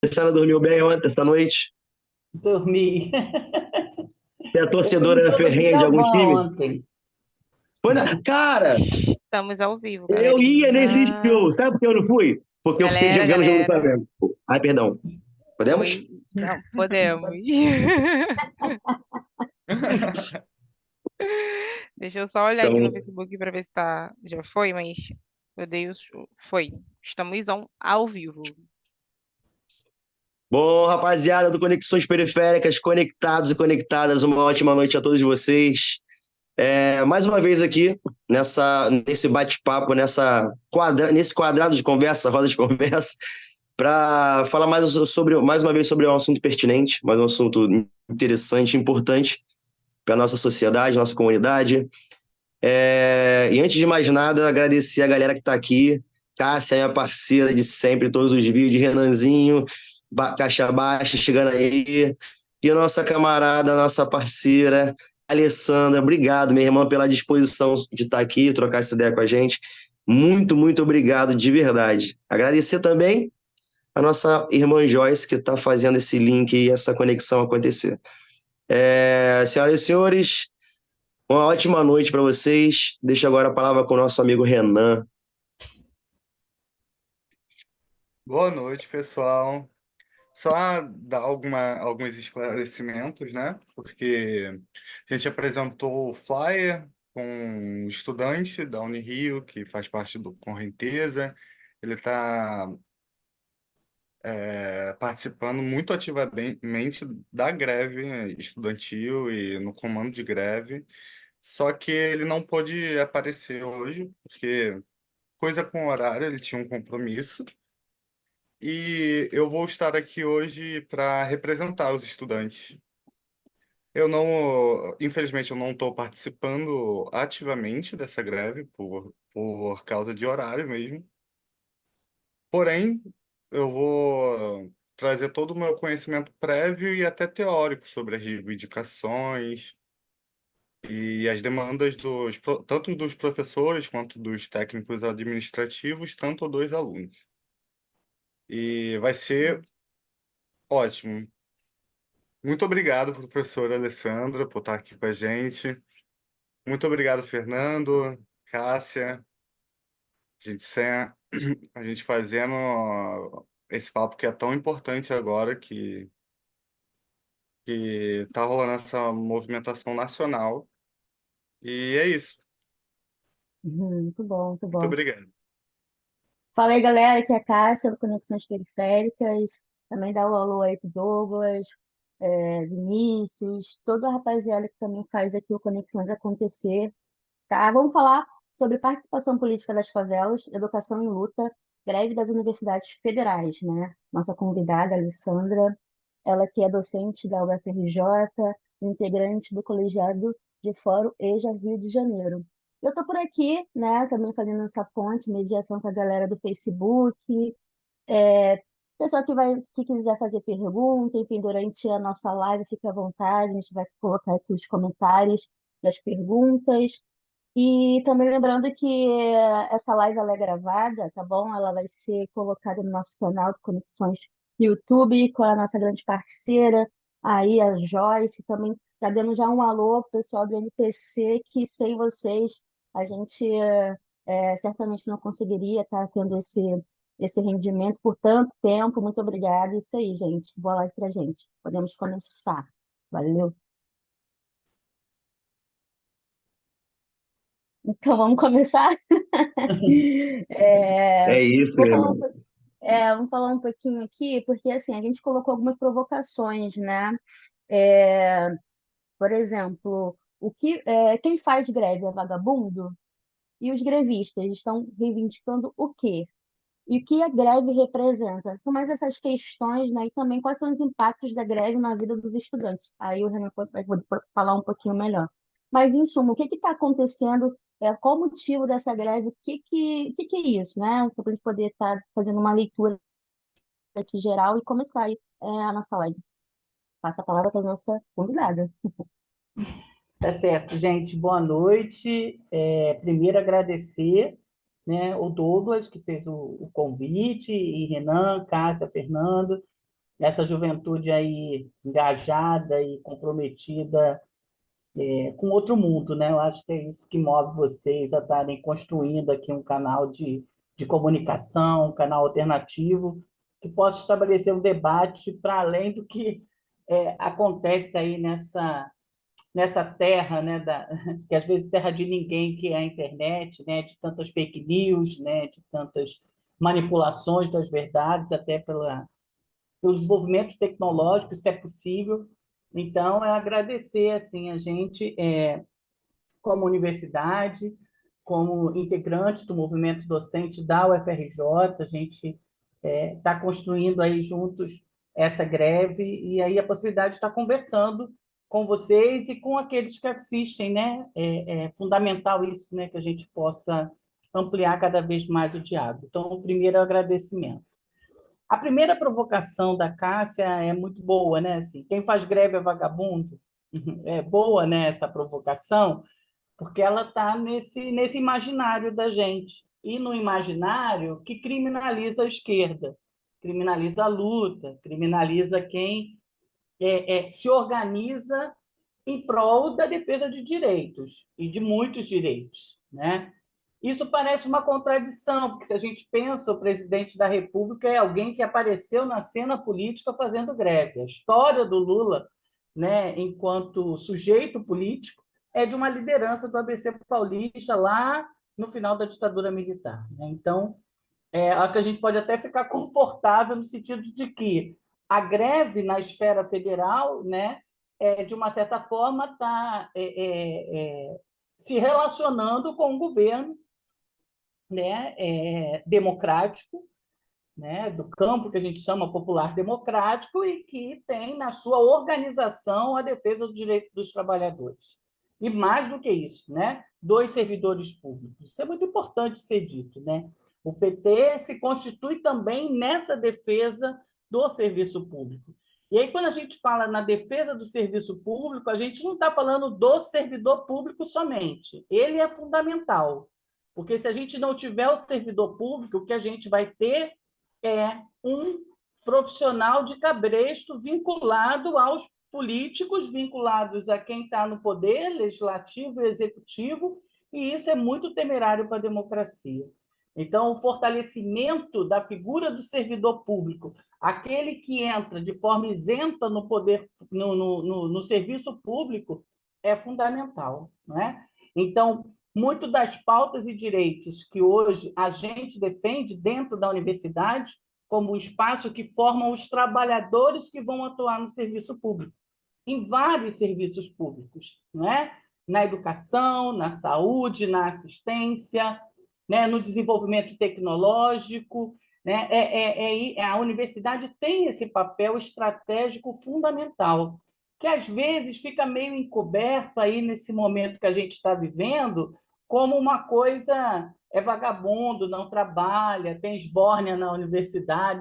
Alessandra dormiu bem ontem, essa noite? Dormi. Você é Eu fui no torcedora show do ferrenha de algum Djavan time? ontem. Cara, Estamos ao vivo, eu ia nesse galerinha. show. Sabe por que eu não fui? Porque eu fiquei Galera, vendo o jogo do galera. Flamengo. Ai, perdão. Podemos? Oi. Não, podemos. Deixa eu só olhar aqui no Então, Facebook para ver se tá. Já foi, mas eu dei o. Foi. Estamos ao vivo. bom, rapaziada do Conexões Periféricas, conectados e conectadas, uma ótima noite a todos vocês. Mais uma vez aqui, nesse bate-papo, nesse quadrado de conversa, roda de conversa, para falar mais uma vez sobre um assunto pertinente, mais um assunto interessante, importante para a nossa sociedade, nossa comunidade. E antes de mais nada, agradecer a galera que está aqui. Cássia, minha parceira de sempre, todos os vídeos, Renanzinho, Caixa Baixa, chegando aí. E a nossa camarada, nossa parceira, Alessandra. Obrigado, minha irmã, pela disposição de estar aqui, trocar essa ideia com a gente. Muito, muito obrigado, de verdade. Agradecer também a nossa irmã Joyce, que está fazendo esse link e essa conexão acontecer. Senhoras e senhores, uma ótima noite para vocês. Deixo agora a palavra com o nosso amigo Renan. Boa noite, pessoal. Só dar alguns esclarecimentos, né? Porque a gente apresentou o flyer com um estudante da Unirio, que faz parte do Correnteza. Ele está participando muito ativamente da greve estudantil e no comando de greve. Só que ele não pôde aparecer hoje, porque coisa com horário, ele tinha um compromisso. E eu vou estar aqui hoje para representar os estudantes. Infelizmente, eu não estou participando ativamente dessa greve por causa de horário mesmo. Porém, eu vou trazer todo o meu conhecimento prévio e até teórico sobre as reivindicações e as demandas tanto dos professores quanto dos técnicos administrativos, tanto dos alunos. E vai ser ótimo. Muito obrigado, professora Alessandra, por estar aqui com a gente. Muito obrigado, Fernando, Cássia, a gente fazendo esse papo que é tão importante agora, que tá rolando essa movimentação nacional. E é isso. Muito bom, muito Muito bom. obrigado. Fala aí, galera, aqui é a Cássia, do Conexões Periféricas. Também dá o alô aí pro Douglas, Vinícius, toda a rapaziada que também faz aqui o Conexões acontecer, tá? Vamos falar sobre participação política das favelas, educação em luta, greve das universidades federais, né? Nossa convidada, Alessandra, ela que é docente da UFRJ, integrante do colegiado de Fórum EJA Rio de Janeiro. Eu estou por aqui, né, também fazendo essa ponte, mediação com a galera do Facebook. Pessoal que quiser fazer pergunta, enfim, durante a nossa live, fique à vontade, a gente vai colocar aqui os comentários das perguntas. E também lembrando que essa live ela é gravada, tá bom? Ela vai ser colocada no nosso canal de Conexões no YouTube com a nossa grande parceira, aí a Joyce, também está dando já um alô pro pessoal do NPC, que sem vocês a gente certamente não conseguiria estar tendo esse rendimento por tanto tempo. Muito obrigada. Isso aí, gente. Boa live pra gente. Podemos começar. Valeu. Então, vamos começar? É, É isso, vou falar Renan. vamos falar um pouquinho aqui, porque assim, a gente colocou algumas provocações, né? É, por exemplo, quem faz greve é vagabundo? E os grevistas estão reivindicando o quê? E o que a greve representa? São mais essas questões, né? E também quais são os impactos da greve na vida dos estudantes. Aí o Renan vai poder falar um pouquinho melhor. Mas, em suma, o que está acontecendo? Qual o motivo dessa greve? O que é isso, né? Só para a gente poder estar fazendo uma leitura aqui geral e começar aí, a nossa live. Passa a palavra para a nossa convidada. Tá certo, gente. Boa noite. Primeiro agradecer, né, o Douglas, que fez o convite, e Renan, Cássia, Fernando. essa juventude aí engajada e comprometida com outro mundo, né? Eu acho que é isso que move vocês a estarem construindo aqui um canal de comunicação, um canal alternativo, que possa estabelecer um debate para além do que acontece aí nessa terra, né, que às vezes terra de ninguém, que é a internet, né, de tantas fake news, né, de tantas manipulações das verdades, até pelo desenvolvimento tecnológico, se é possível. Então, é agradecer assim, a gente, como universidade, como integrante do movimento docente da UFRJ, a gente está construindo aí juntos essa greve, e aí a possibilidade de estar conversando com vocês e com aqueles que assistem, né? É fundamental isso, né? Que a gente possa ampliar cada vez mais o diálogo. Então, o primeiro é o agradecimento. A primeira provocação da Cássia é muito boa, né? Assim, quem faz greve é vagabundo. É boa, né, essa provocação, porque ela está nesse imaginário da gente. E no imaginário que criminaliza a esquerda, criminaliza a luta, criminaliza quem se organiza em prol da defesa de direitos, e de muitos direitos, né? Isso parece uma contradição, porque se a gente pensa, o presidente da República é alguém que apareceu na cena política fazendo greve. A história do Lula, né, enquanto sujeito político, é de uma liderança do ABC paulista lá no final da ditadura militar, né? Então, acho que a gente pode até ficar confortável no sentido de que a greve na esfera federal, né, de uma certa forma, está se relacionando com o governo, né, democrático, né, do campo que a gente chama popular democrático e que tem na sua organização a defesa do direito dos trabalhadores. E mais do que isso, né, dos servidores públicos. Isso é muito importante ser dito, né? O PT se constitui também nessa defesa do serviço público. E aí, quando a gente fala na defesa do serviço público, a gente não está falando do servidor público somente. Ele é fundamental, porque se a gente não tiver o servidor público, o que a gente vai ter é um profissional de cabresto vinculado aos políticos, vinculados a quem está no poder legislativo e executivo, e isso é muito temerário para a democracia. Então, o fortalecimento da figura do servidor público, aquele que entra de forma isenta no poder, no serviço público, é fundamental, não é? Então, muito das pautas e direitos que hoje a gente defende dentro da universidade, como um espaço que formam os trabalhadores que vão atuar no serviço público, em vários serviços públicos, não é? Na educação, na saúde, na assistência, né? No desenvolvimento tecnológico, né? A universidade tem esse papel estratégico fundamental, que às vezes fica meio encoberto aí nesse momento que a gente está vivendo, como uma coisa vagabundo, não trabalha, tem esbórnia na universidade,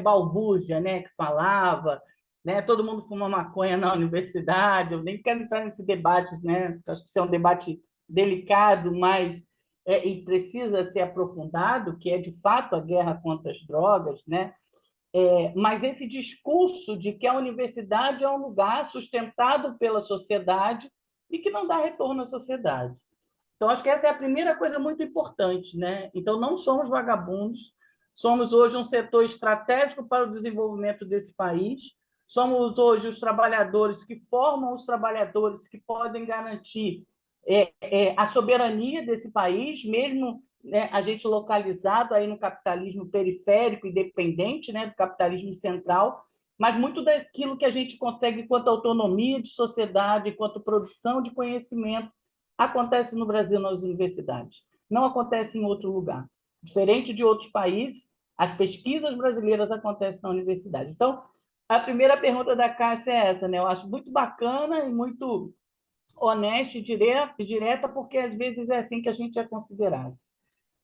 balbúrdia, né, que falava, né, todo mundo fuma maconha na universidade. Eu nem quero entrar nesse debate, né, acho que isso é um debate delicado, mas e precisa ser aprofundado, que é de fato a guerra contra as drogas, né? Mas esse discurso de que a universidade é um lugar sustentado pela sociedade e que não dá retorno à sociedade. Então, acho que essa é a primeira coisa muito importante, né? Então, não somos vagabundos, somos hoje um setor estratégico para o desenvolvimento desse país, somos hoje os trabalhadores que formam os trabalhadores que podem garantir a soberania desse país, mesmo, né, a gente localizado aí no capitalismo periférico e dependente, né, do capitalismo central, mas muito daquilo que a gente consegue quanto autonomia de sociedade, quanto produção de conhecimento, acontece no Brasil nas universidades. Não acontece em outro lugar. Diferente de outros países, as pesquisas brasileiras acontecem na universidade. Então, a primeira pergunta da Cássia é essa, né? Eu acho muito bacana e muito honesta e direta, porque às vezes é assim que a gente é considerado.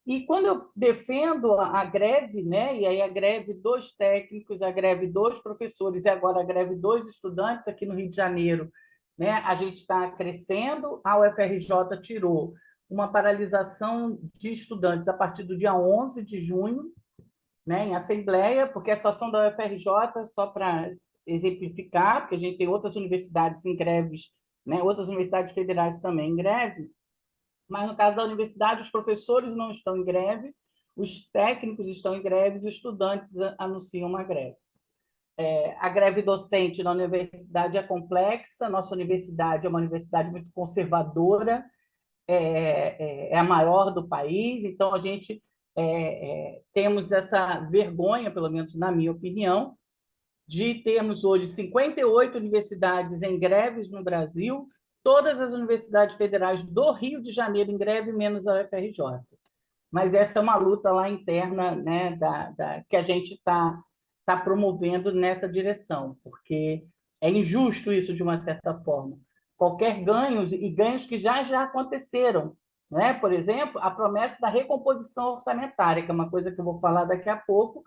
E quando eu defendo a greve, né, e aí a greve dos técnicos, a greve dos professores e agora a greve dos estudantes aqui no Rio de Janeiro, né, a gente está crescendo, a UFRJ tirou uma paralisação de estudantes a partir do dia 11 de junho, né, em assembleia, porque a situação da UFRJ, só para exemplificar, porque a gente tem outras universidades em greves, né, outras universidades federais também em greve, mas no caso da universidade, os professores não estão em greve, os técnicos estão em greve, os estudantes anunciam uma greve. A greve docente na universidade é complexa, nossa universidade é uma universidade muito conservadora, é a maior do país, então a gente temos essa vergonha, pelo menos na minha opinião, de termos hoje 58 universidades em greves no Brasil, todas as universidades federais do Rio de Janeiro em greve, menos a UFRJ. Mas essa é uma luta lá interna, né, que a gente está promovendo nessa direção, porque é injusto isso de uma certa forma. Qualquer ganhos, e ganhos que já aconteceram, né? Por exemplo, a promessa da recomposição orçamentária, que é uma coisa que eu vou falar daqui a pouco,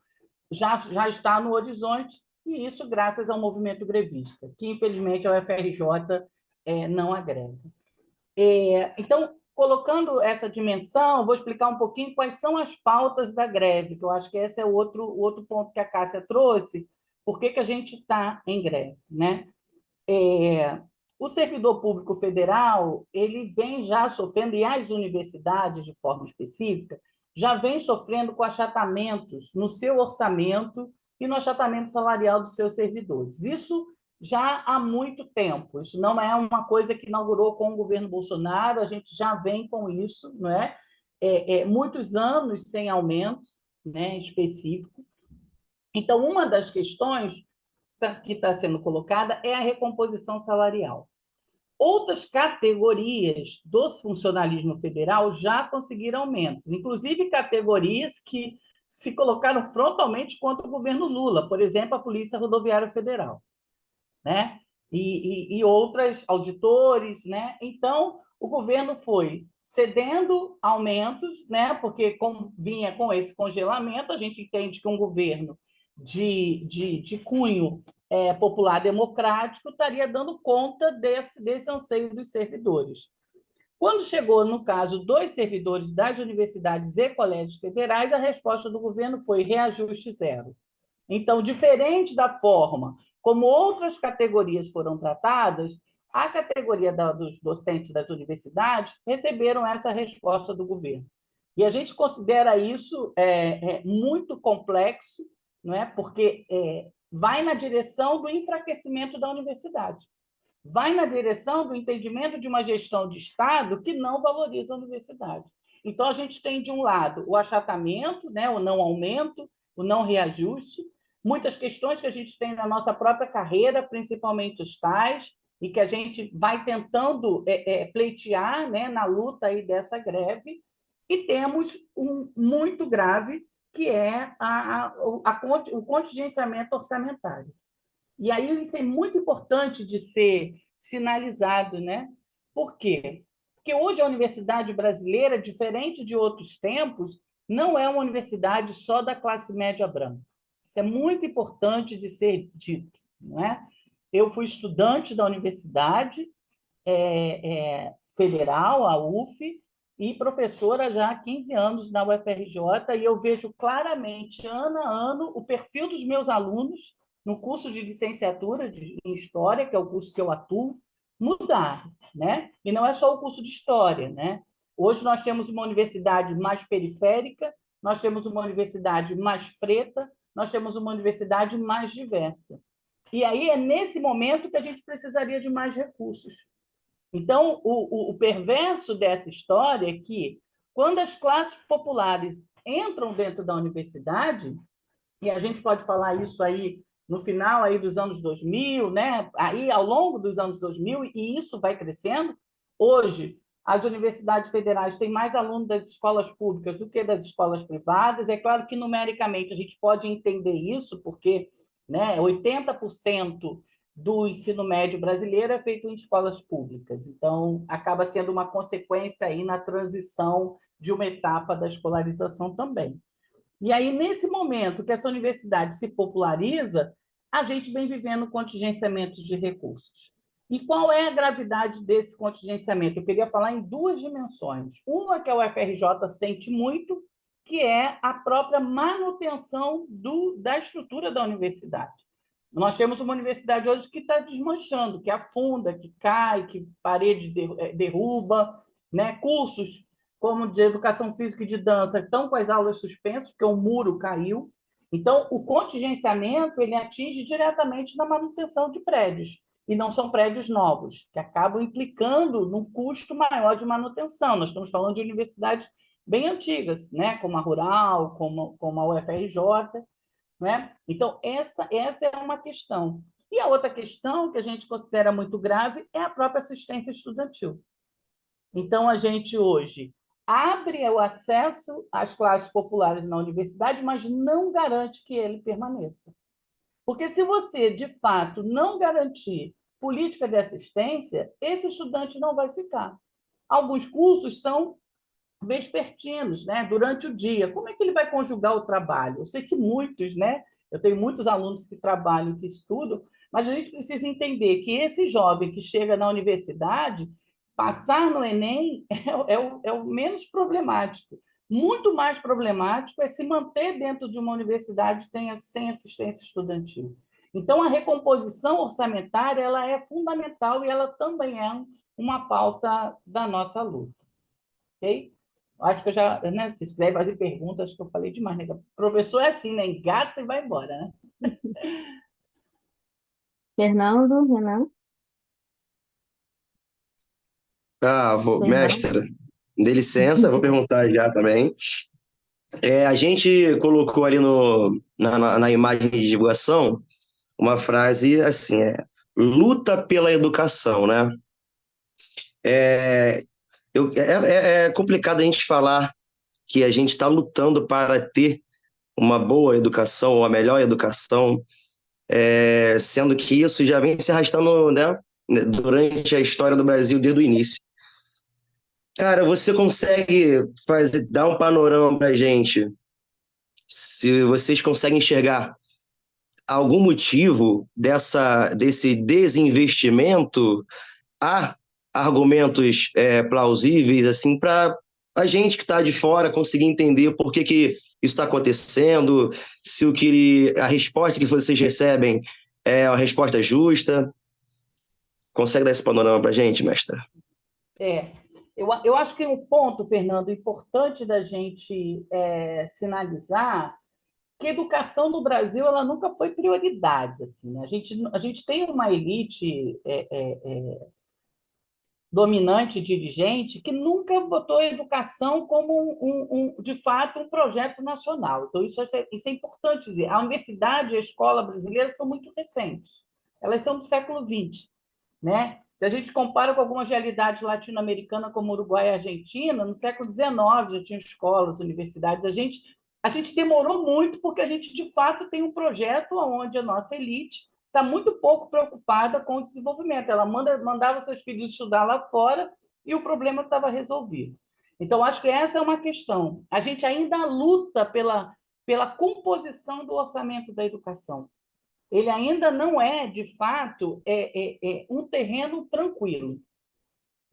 já está no horizonte, e isso graças ao movimento grevista, que infelizmente a UFRJ não agrega. Então, colocando essa dimensão, vou explicar um pouquinho quais são as pautas da greve, que eu acho que esse é o outro ponto que a Cássia trouxe, por que a gente está em greve, né? O servidor público federal, ele vem já sofrendo, e as universidades, de forma específica, já vem sofrendo com achatamentos no seu orçamento e no achatamento salarial dos seus servidores. Isso já há muito tempo. Isso não é uma coisa que inaugurou com o governo Bolsonaro, a gente já vem com isso, não é? Muitos anos sem aumentos, né, específico. Então, uma das questões que está sendo colocada é a recomposição salarial. Outras categorias do funcionalismo federal já conseguiram aumentos, inclusive categorias que se colocaram frontalmente contra o governo Lula, por exemplo, a Polícia Rodoviária Federal, né? E outras, auditores, né? Então, o governo foi cedendo aumentos, né? Porque como vinha com esse congelamento, a gente entende que um governo de cunho popular democrático estaria dando conta desse anseio dos servidores. Quando chegou, no caso, dos servidores das universidades e colégios federais, a resposta do governo foi reajuste zero. Então, diferente da forma como outras categorias foram tratadas, a categoria dos docentes das universidades receberam essa resposta do governo. E a gente considera isso muito complexo, não é? Porque vai na direção do enfraquecimento da universidade, vai na direção do entendimento de uma gestão de Estado que não valoriza a universidade. Então, a gente tem, de um lado, o achatamento, né? O não aumento, o não reajuste, muitas questões que a gente tem na nossa própria carreira, principalmente os tais, e que a gente vai tentando pleitear, né, na luta aí dessa greve, e temos um muito grave, que é o contingenciamento orçamentário. E aí isso é muito importante de ser sinalizado, né? Por quê? Porque hoje a universidade brasileira, diferente de outros tempos, não é uma universidade só da classe média branca. Isso é muito importante de ser dito, não é? Eu fui estudante da universidade federal, a UF, e professora já há 15 anos na UFRJ, e eu vejo claramente, ano a ano, o perfil dos meus alunos no curso de licenciatura em História, que é o curso que eu atuo, mudar, né? E não é só o curso de História, né? Hoje nós temos uma universidade mais periférica, nós temos uma universidade mais preta, nós temos uma universidade mais diversa. E aí é nesse momento que a gente precisaria de mais recursos. Então, o perverso dessa história é que, quando as classes populares entram dentro da universidade, e a gente pode falar isso aí no final aí dos anos 2000, né? Aí, ao longo dos anos 2000, e isso vai crescendo. Hoje, as universidades federais têm mais alunos das escolas públicas do que das escolas privadas. É claro que, numericamente, a gente pode entender isso, porque, né, 80% do ensino médio brasileiro é feito em escolas públicas. Então, acaba sendo uma consequência aí na transição de uma etapa da escolarização também. E aí, nesse momento que essa universidade se populariza, a gente vem vivendo contingenciamento de recursos. E qual é a gravidade desse contingenciamento? Eu queria falar em duas dimensões. Uma que a UFRJ sente muito, que é a própria manutenção da estrutura da universidade. Nós temos uma universidade hoje que está desmanchando, que afunda, que cai, que parede derruba, né? Cursos como de educação física e de dança estão com as aulas suspensas, porque o muro caiu. Então, o contingenciamento ele atinge diretamente na manutenção de prédios, e não são prédios novos, que acabam implicando num custo maior de manutenção. Nós estamos falando de universidades bem antigas, né? Como a Rural, como a UFRJ, né? Então, essa é uma questão. E a outra questão que a gente considera muito grave é a própria assistência estudantil. Então, a gente hoje abre o acesso às classes populares na universidade, mas não garante que ele permaneça. Porque se você, de fato, não garantir política de assistência, esse estudante não vai ficar. Alguns cursos são vespertinos, né? Durante o dia. Como é que ele vai conjugar o trabalho? Eu sei que muitos, né? Eu tenho muitos alunos que trabalham, que estudam, mas a gente precisa entender que esse jovem que chega na universidade, passar no Enem é o menos problemático. Muito mais problemático é se manter dentro de uma universidade sem assistência estudantil. Então, a recomposição orçamentária ela é fundamental e ela também é uma pauta da nossa luta. Ok? Acho que eu já, né, se quiser fazer perguntas, acho que eu falei demais, né? O professor é assim, né? Engata e vai embora, né? Fernando, Renan, Fernando. Mestra, dê licença, vou perguntar já também. A gente colocou ali na imagem de divulgação uma frase assim, luta pela educação, né? É complicado a gente falar que a gente está lutando para ter uma boa educação, ou a melhor educação, sendo que isso já vem se arrastando, né, durante a história do Brasil desde o início. Cara, você consegue dar um panorama para a gente, se vocês conseguem enxergar algum motivo desse desinvestimento? Há argumentos plausíveis assim para a gente que está de fora conseguir entender por que isso está acontecendo, se a resposta que vocês recebem é uma resposta justa? Consegue dar esse panorama para a gente, mestra? Eu acho que um ponto, Fernando, importante da gente sinalizar que a educação no Brasil ela nunca foi prioridade. Assim, né? A gente tem uma elite dominante, dirigente, que nunca botou a educação como, de fato, um projeto nacional. Então, isso é importante dizer. A universidade e a escola brasileira são muito recentes. Elas são do século XX. Né? Se a gente compara com algumas realidades latino-americanas, como Uruguai e Argentina, no século XIX já tinha escolas, universidades. A gente demorou muito porque a gente, de fato, tem um projeto onde a nossa elite está muito pouco preocupada com o desenvolvimento. Ela mandava seus filhos estudar lá fora e o problema estava resolvido. Então, acho que essa é uma questão. A gente ainda luta pela composição do orçamento da educação. Ele ainda não é, de fato, um terreno tranquilo.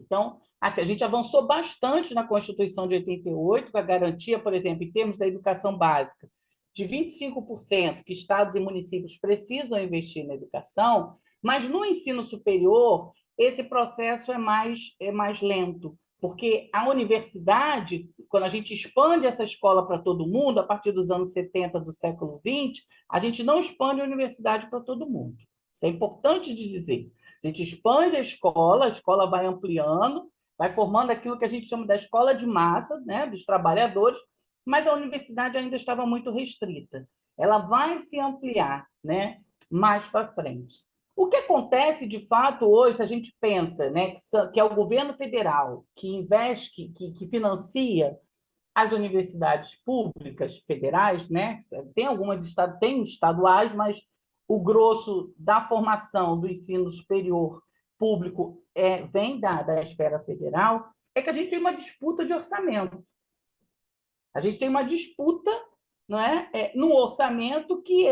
Então, assim, a gente avançou bastante na Constituição de 88, com a garantia, por exemplo, em termos da educação básica, de 25% que estados e municípios precisam investir na educação, mas no ensino superior, esse processo é mais lento, porque a universidade, quando a gente expande essa escola para todo mundo, a partir dos anos 70 do século XX, a gente não expande a universidade para todo mundo. Isso é importante de dizer. A gente expande a escola vai ampliando, vai formando aquilo que a gente chama da escola de massa, né, dos trabalhadores, mas a universidade ainda estava muito restrita. Ela vai se ampliar, né, mais para frente. O que acontece, de fato, hoje, se a gente pensa, né, que é o governo federal que investe, que financia as universidades públicas federais, né? Tem algumas tem estaduais, mas o grosso da formação do ensino superior público vem da esfera federal, é que a gente tem uma disputa de orçamento. A gente tem uma disputa, não é, no orçamento que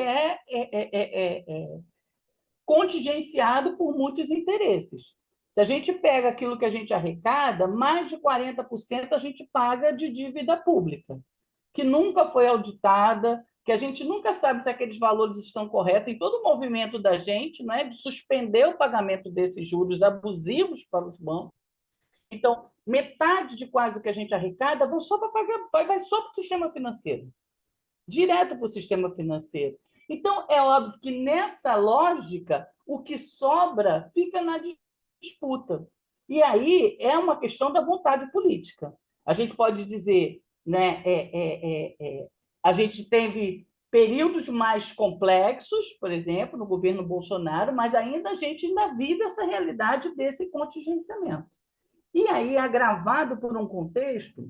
contingenciado por muitos interesses. Se a gente pega aquilo que a gente arrecada, mais de 40% a gente paga de dívida pública, que nunca foi auditada, que a gente nunca sabe se aqueles valores estão corretos, em todo o movimento da gente, não é, de suspender o pagamento desses juros abusivos para os bancos. Então, metade de quase que a gente arrecada vão só para pagar, vai só para o sistema financeiro, direto para o sistema financeiro. Então, é óbvio que nessa lógica, o que sobra fica na disputa. E aí é uma questão da vontade política. A gente pode dizer, né, a gente teve períodos mais complexos, por exemplo, no governo Bolsonaro, mas ainda a gente ainda vive essa realidade desse contingenciamento. E aí, agravado por um contexto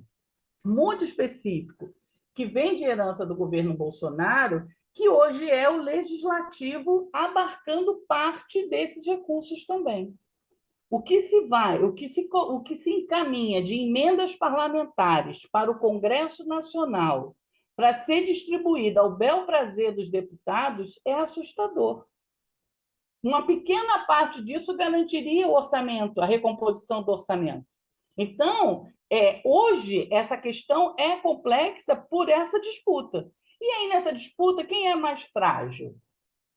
muito específico, que vem de herança do governo Bolsonaro, que hoje é o legislativo abarcando parte desses recursos também. O que se encaminha de emendas parlamentares para o Congresso Nacional para ser distribuída ao bel prazer dos deputados é assustador. Uma pequena parte disso garantiria o orçamento, a recomposição do orçamento. Então, hoje, essa questão é complexa por essa disputa. E aí, nessa disputa, quem é mais frágil?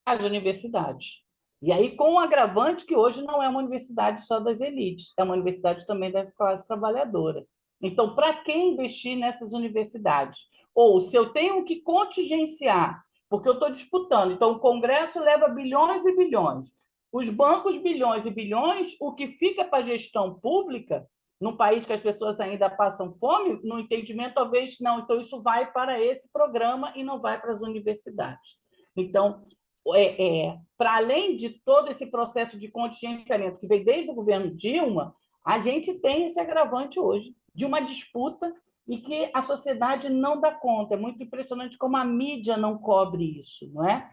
As universidades. E aí, com o agravante que hoje não é uma universidade só das elites, é uma universidade também da classe trabalhadora. Então, para quem investir nessas universidades? Ou, se eu tenho que contingenciar, porque eu estou disputando, então o Congresso leva bilhões e bilhões, os bancos bilhões e bilhões, o que fica para a gestão pública, num país que as pessoas ainda passam fome, no entendimento, talvez não. Então, isso vai para esse programa e não vai para as universidades. Então, para além de todo esse processo de contingenciamento que veio desde o governo Dilma, a gente tem esse agravante hoje de uma disputa e que a sociedade não dá conta. É muito impressionante como a mídia não cobre isso, não é?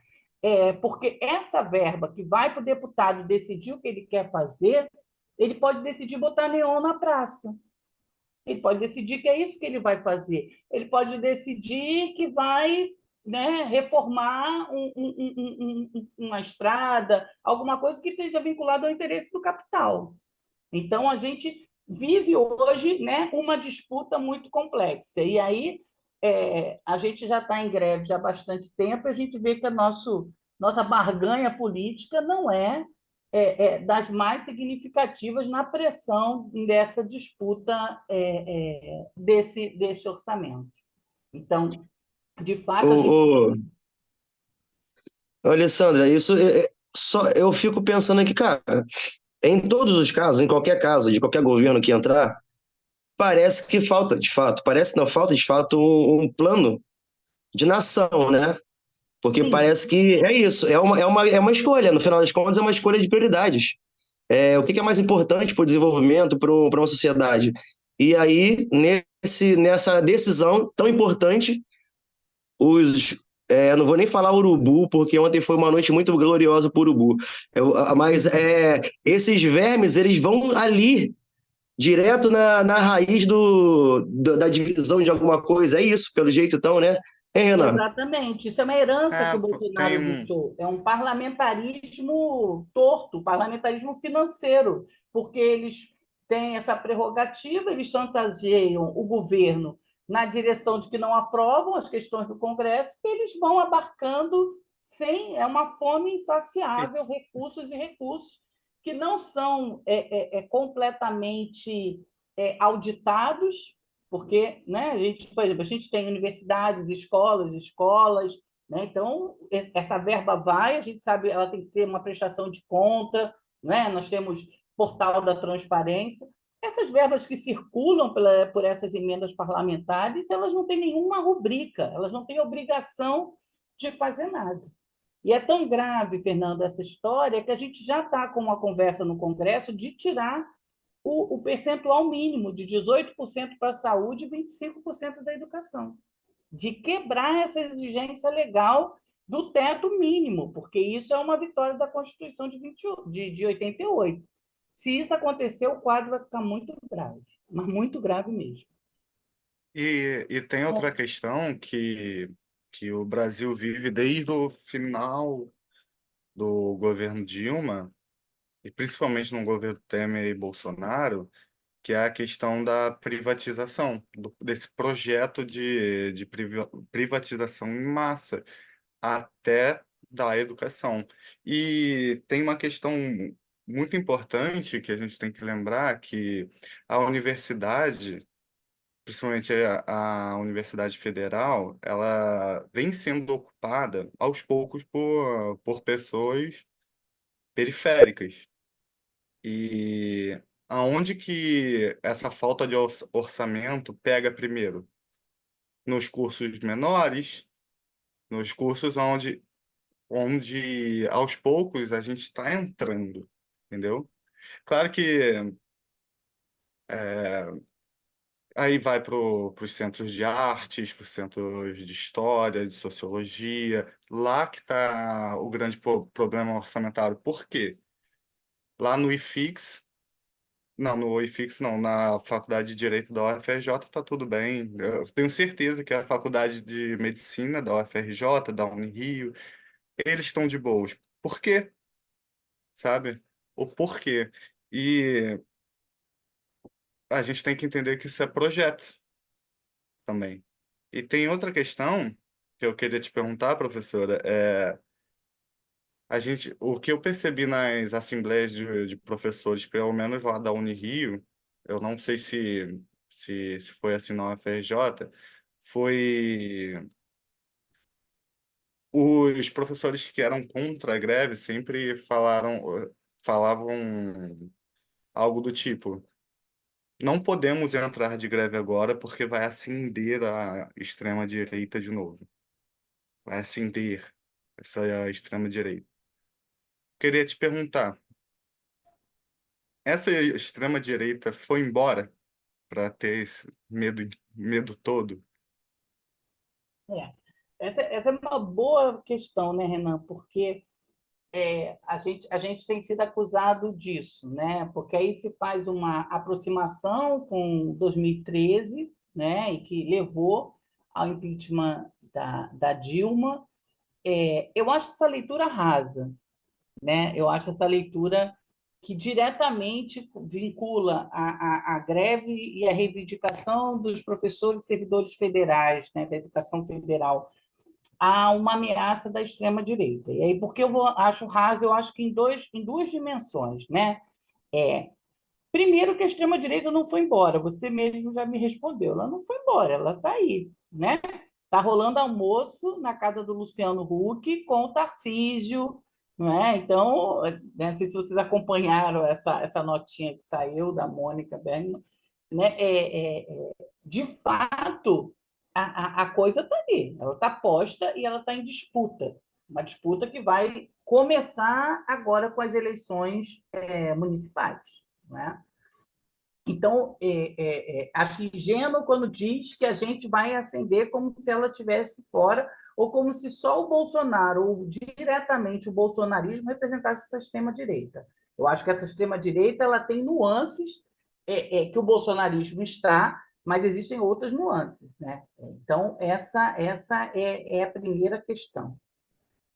Porque essa verba que vai para o deputado decidir o que ele quer fazer, ele pode decidir botar neon na praça. Ele pode decidir que é isso que ele vai fazer. Ele pode decidir que vai, né, reformar uma estrada, alguma coisa que esteja vinculada ao interesse do capital. Então, a gente vive hoje, né, uma disputa muito complexa. E aí, a gente já está em greve já há bastante tempo, e a gente vê que a nossa barganha política não das mais significativas na pressão dessa disputa desse orçamento. Então, de fato, a gente... Ô, Alessandra, isso só eu fico pensando aqui, cara, em todos os casos, em qualquer caso, de qualquer governo que entrar, parece que falta, de fato, parece não falta, de fato, um plano de nação, né? Porque Sim, parece que é isso, é uma escolha, no final das contas, é uma escolha de prioridades. O que é mais importante para o desenvolvimento, para uma sociedade? E aí, nessa decisão tão importante, não vou nem falar urubu, porque ontem foi uma noite muito gloriosa para o urubu. Mas esses vermes, eles vão ali, direto na raiz da divisão de alguma coisa. É isso, pelo jeito, então, né? Hein, Renan? exatamente. Isso é uma herança que o Tem Bolsonaro deixou. É um parlamentarismo torto, parlamentarismo financeiro, porque eles têm essa prerrogativa, eles chantageiam o governo na direção de que não aprovam as questões do Congresso, e eles vão abarcando é uma fome insaciável, recursos e recursos que não são completamente auditados, porque, né, por exemplo, a gente tem universidades, escolas, né, então essa verba vai, a gente sabe, ela tem que ter uma prestação de conta, né, nós temos portal da transparência. Essas verbas que circulam por essas emendas parlamentares, elas não têm nenhuma rubrica, elas não têm obrigação de fazer nada. E é tão grave, Fernando, essa história, que a gente já está com uma conversa no Congresso de tirar o percentual mínimo de 18% para a saúde e 25% da educação, de quebrar essa exigência legal do teto mínimo, porque isso é uma vitória da Constituição de 88. Se isso acontecer, o quadro vai ficar muito grave, mas muito grave mesmo. E tem outra questão que o Brasil vive desde o final do governo Dilma, e principalmente no governo Temer e Bolsonaro, que é a questão da privatização, desse projeto de privatização em massa, até da educação. E tem uma questão muito importante que a gente tem que lembrar, que a universidade, principalmente a Universidade Federal, ela vem sendo ocupada aos poucos por pessoas periféricas. E aonde que essa falta de orçamento pega primeiro? Nos cursos menores, nos cursos onde aos poucos a gente está entrando, entendeu? Claro que aí vai para os centros de artes, para os centros de história, de sociologia, lá que está o grande problema orçamentário. Por quê? Lá no IFIX, não, no IFIX não, na Faculdade de Direito da UFRJ está tudo bem. Eu tenho certeza que a Faculdade de Medicina da UFRJ, da Unirio, eles estão de boas. Por quê? Sabe? O porquê. E a gente tem que entender que isso é projeto também. E tem outra questão que eu queria te perguntar, professora, o que eu percebi nas assembleias de professores, pelo menos lá da Unirio, eu não sei se foi assim na UFRJ, foi os professores que eram contra a greve sempre falavam algo do tipo: não podemos entrar de greve agora porque vai acender a extrema-direita de novo. Vai acender essa extrema-direita. Queria te perguntar, essa extrema-direita foi embora para ter esse medo todo? É. Essa é uma boa questão, né, Renan? Porque a gente tem sido acusado disso, né? Porque aí se faz uma aproximação com 2013, né? E que levou ao impeachment da Dilma. Eu acho essa leitura rasa, né? Eu acho essa leitura que diretamente vincula a greve e a reivindicação dos professores e servidores federais, né, da educação federal, a uma ameaça da extrema-direita. E aí, por que acho raso? Eu acho que em duas dimensões. Né? Primeiro, que a extrema-direita não foi embora, você mesmo já me respondeu, ela não foi embora, ela está aí. Né? Está rolando almoço na casa do Luciano Huck com o Tarcísio. Não é? Então, né, não sei se vocês acompanharam essa notinha que saiu da Mônica Bergman. Né? De fato, a coisa está ali, ela está posta e ela está em disputa. Uma disputa que vai começar agora com as eleições municipais. Né? Então, acho ingênuo quando diz que a gente vai ascender como se ela estivesse fora, ou como se só o Bolsonaro, ou diretamente o bolsonarismo, representasse essa extrema-direita. Eu acho que essa extrema-direita ela tem nuances que o bolsonarismo está, mas existem outras nuances. Né? Então, essa é a primeira questão.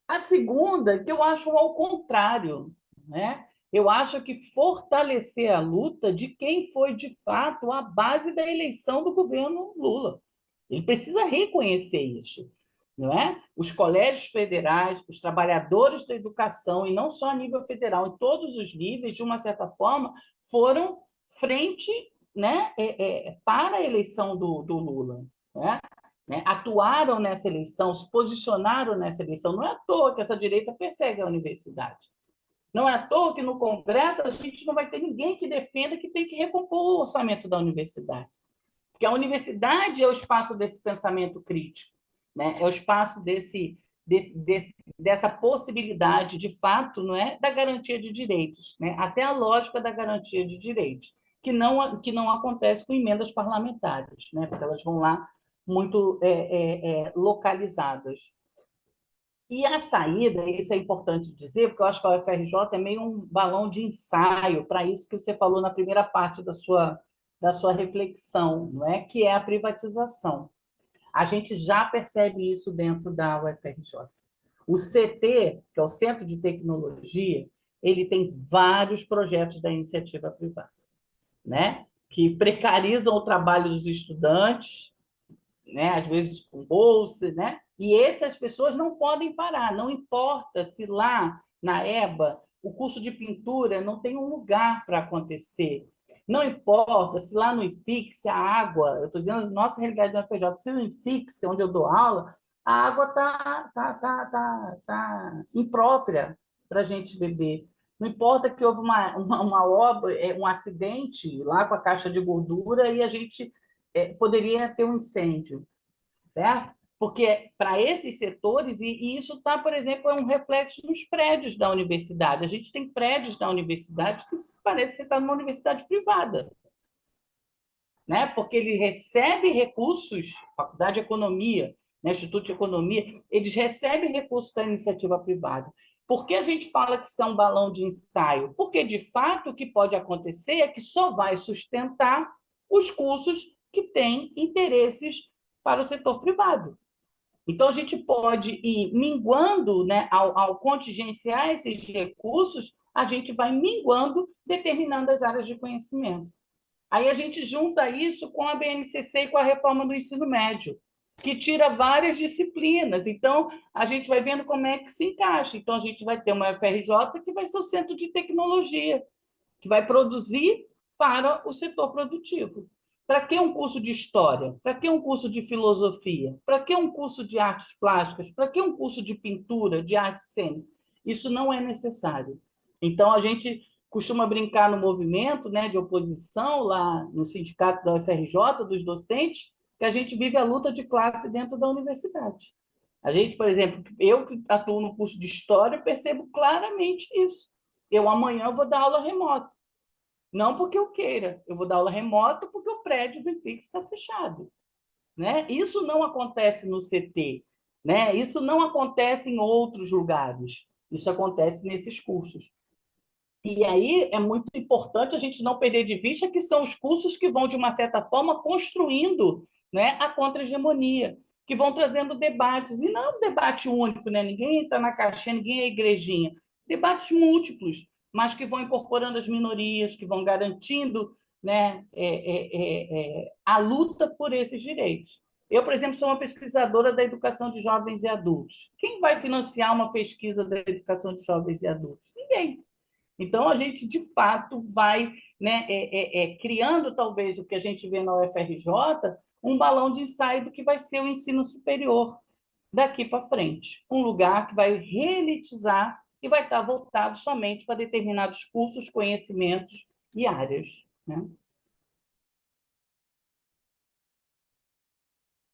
A segunda, que eu acho ao contrário, né? Eu acho que fortalecer a luta de quem foi, de fato, a base da eleição do governo Lula. Ele precisa reconhecer isso. Não é? Os colégios federais, os trabalhadores da educação, e não só a nível federal, em todos os níveis, de uma certa forma, foram frente, né, para a eleição do Lula. Né? Atuaram nessa eleição, se posicionaram nessa eleição. Não é à toa que essa direita persegue a universidade. Não é à toa que no Congresso a gente não vai ter ninguém que defenda que tem que recompor o orçamento da universidade. Porque a universidade é o espaço desse pensamento crítico, né? É o espaço dessa possibilidade, de fato, não é, da garantia de direitos, né? Até a lógica da garantia de direitos, que não acontece com emendas parlamentares, né? Porque elas vão lá muito localizadas. E a saída, isso é importante dizer, porque eu acho que a UFRJ é meio um balão de ensaio para isso que você falou na primeira parte da sua reflexão, não é? Que é a privatização. A gente já percebe isso dentro da UFRJ. O CT, que é o Centro de Tecnologia, ele tem vários projetos da iniciativa privada. Né? que precarizam o trabalho dos estudantes, né? Às vezes com bolsa, né? E essas pessoas não podem parar, não importa se lá na EBA o curso de pintura não tem um lugar para acontecer. Não importa se lá no IFIX a água, eu estou dizendo a nossa realidade do FJ, se no IFIX, onde eu dou aula, a água tá imprópria para a gente beber. Não importa que houve uma obra, um acidente lá com a caixa de gordura e a gente poderia ter um incêndio, certo? Porque para esses setores, e isso está, por exemplo, é um reflexo nos prédios da universidade. A gente tem prédios da universidade que parece que está numa universidade privada, né? Porque ele recebe recursos, Faculdade de Economia, né? Instituto de Economia, eles recebem recursos da iniciativa privada. Por que a gente fala que isso é um balão de ensaio? Porque, de fato, o que pode acontecer é que só vai sustentar os cursos que têm interesses para o setor privado. Então, a gente pode ir minguando, né, ao contingenciar esses recursos, a gente vai minguando determinadas áreas de conhecimento. Aí a gente junta isso com a BNCC e com a reforma do ensino médio, que tira várias disciplinas. Então, a gente vai vendo como é que se encaixa. Então, a gente vai ter uma UFRJ que vai ser o centro de tecnologia, que vai produzir para o setor produtivo. Para que um curso de história? Para que um curso de filosofia? Para que um curso de artes plásticas? Para que um curso de pintura, de arte cênica? Isso não é necessário. Então, a gente costuma brincar no movimento, né, de oposição, lá no sindicato da UFRJ, dos docentes, que a gente vive a luta de classe dentro da universidade. A gente, por exemplo, eu que atuo no curso de História, percebo claramente isso. Eu amanhã vou dar aula remota. Não porque eu queira, eu vou dar aula remota porque o prédio do IFIX está fechado, né? Isso não acontece no CT, né? Isso não acontece em outros lugares. Isso acontece nesses cursos. E aí é muito importante a gente não perder de vista que são os cursos que vão, de uma certa forma, construindo, né, a contra-hegemonia, que vão trazendo debates, e não é um debate único, né? Ninguém está na caixinha, ninguém é igrejinha. Debates múltiplos, mas que vão incorporando as minorias, que vão garantindo, né, a luta por esses direitos. Eu, por exemplo, sou uma pesquisadora da educação de jovens e adultos. Quem vai financiar uma pesquisa da educação de jovens e adultos? Ninguém. Então, a gente, de fato, vai, né, criando, talvez, o que a gente vê na UFRJ, um balão de ensaio do que vai ser o ensino superior daqui para frente. Um lugar que vai reelitizar e vai estar voltado somente para determinados cursos, conhecimentos e áreas, né?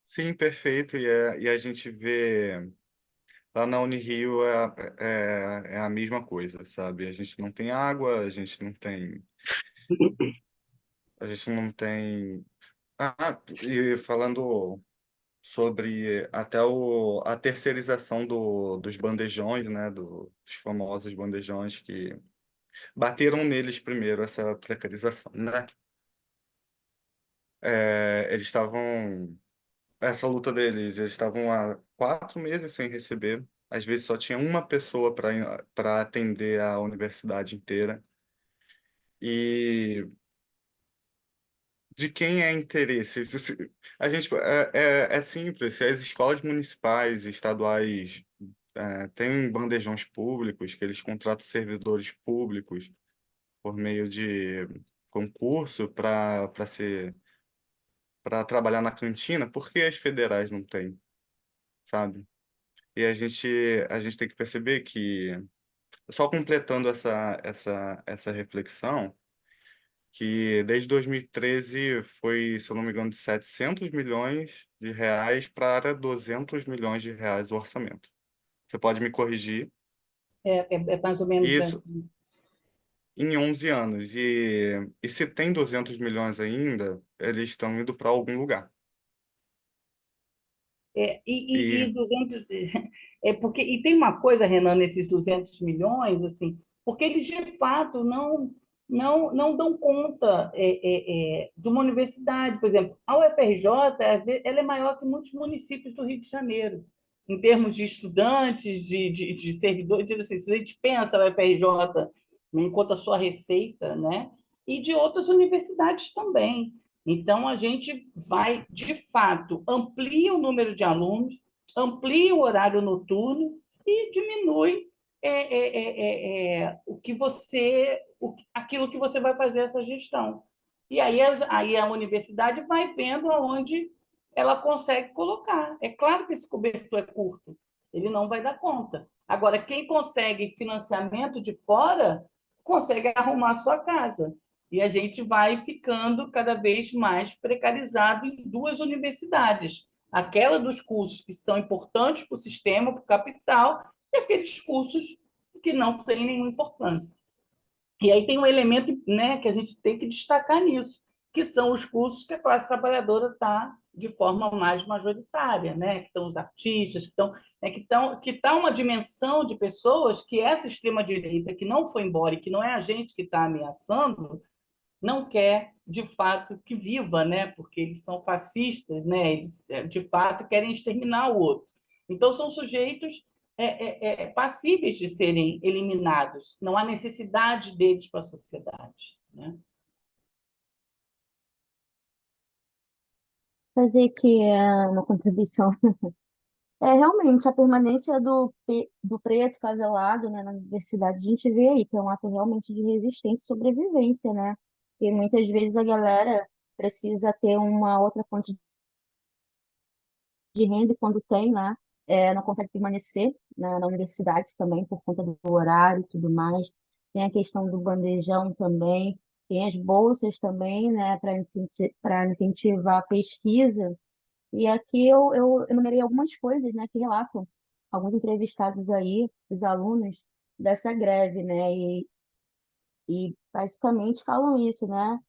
Sim, perfeito. E a gente vê lá na Unirio é a mesma coisa, sabe? A gente não tem água, a gente não tem. Ah, e falando sobre até a terceirização dos bandejões, né? Dos famosos bandejões que bateram neles primeiro, essa precarização, né? Eles estavam. Essa luta deles, eles estavam há 4 meses sem receber. Às vezes só tinha uma pessoa para atender a universidade inteira. E de quem é interesse? A gente é simples. Se as escolas municipais e estaduais têm bandejões públicos, que eles contratam servidores públicos por meio de concurso para trabalhar na cantina, por que as federais não têm, sabe? E a gente tem que perceber que, só completando essa reflexão, que desde 2013 foi, se eu não me engano, de 700 milhões de reais para 200 milhões de reais o orçamento. Você pode me corrigir? É mais ou menos Isso assim. em 11 anos. E se tem 200 milhões ainda, eles estão indo para algum lugar. E E 200, porque, e tem uma coisa, Renan, nesses 200 milhões, assim, porque eles de fato não dão conta de uma universidade. Por exemplo, a UFRJ, ela é maior que muitos municípios do Rio de Janeiro, em termos de estudantes, de servidores. Assim, se a gente pensa a UFRJ, né, enquanto a sua receita, né, e de outras universidades também. Então, a gente vai, de fato, amplia o número de alunos, amplia o horário noturno e diminui aquilo que você vai fazer essa gestão. E aí a universidade vai vendo aonde ela consegue colocar. É claro que esse cobertor é curto, ele não vai dar conta. Agora, quem consegue financiamento de fora, consegue arrumar a sua casa. E a gente vai ficando cada vez mais precarizado em duas universidades. Aquela dos cursos que são importantes para o sistema, para o capital, e aqueles cursos que não têm nenhuma importância. E aí tem um elemento, né, que a gente tem que destacar nisso, que são os cursos que a classe trabalhadora está de forma mais majoritária, né? Que estão os artistas, que está uma dimensão de pessoas que essa extrema-direita, que não foi embora e que não é a gente que está ameaçando, não quer, de fato, que viva, né? Porque eles são fascistas, né? Eles, de fato, querem exterminar o outro. Então, são sujeitos passíveis de serem eliminados. Não há necessidade deles para a sociedade, né? Fazer aqui uma contribuição. Realmente, a permanência do preto favelado, né, na universidade, a gente vê aí que é um ato realmente de resistência e sobrevivência, né? E muitas vezes a galera precisa ter uma outra fonte de renda e quando tem, né, não consegue permanecer na universidade também por conta do horário e tudo mais. Tem a questão do bandejão também, tem as bolsas também, né, para incentivar a pesquisa. E aqui eu enumerei algumas coisas, né, que relatam alguns entrevistados aí, os alunos dessa greve, né, e basicamente falam isso, né,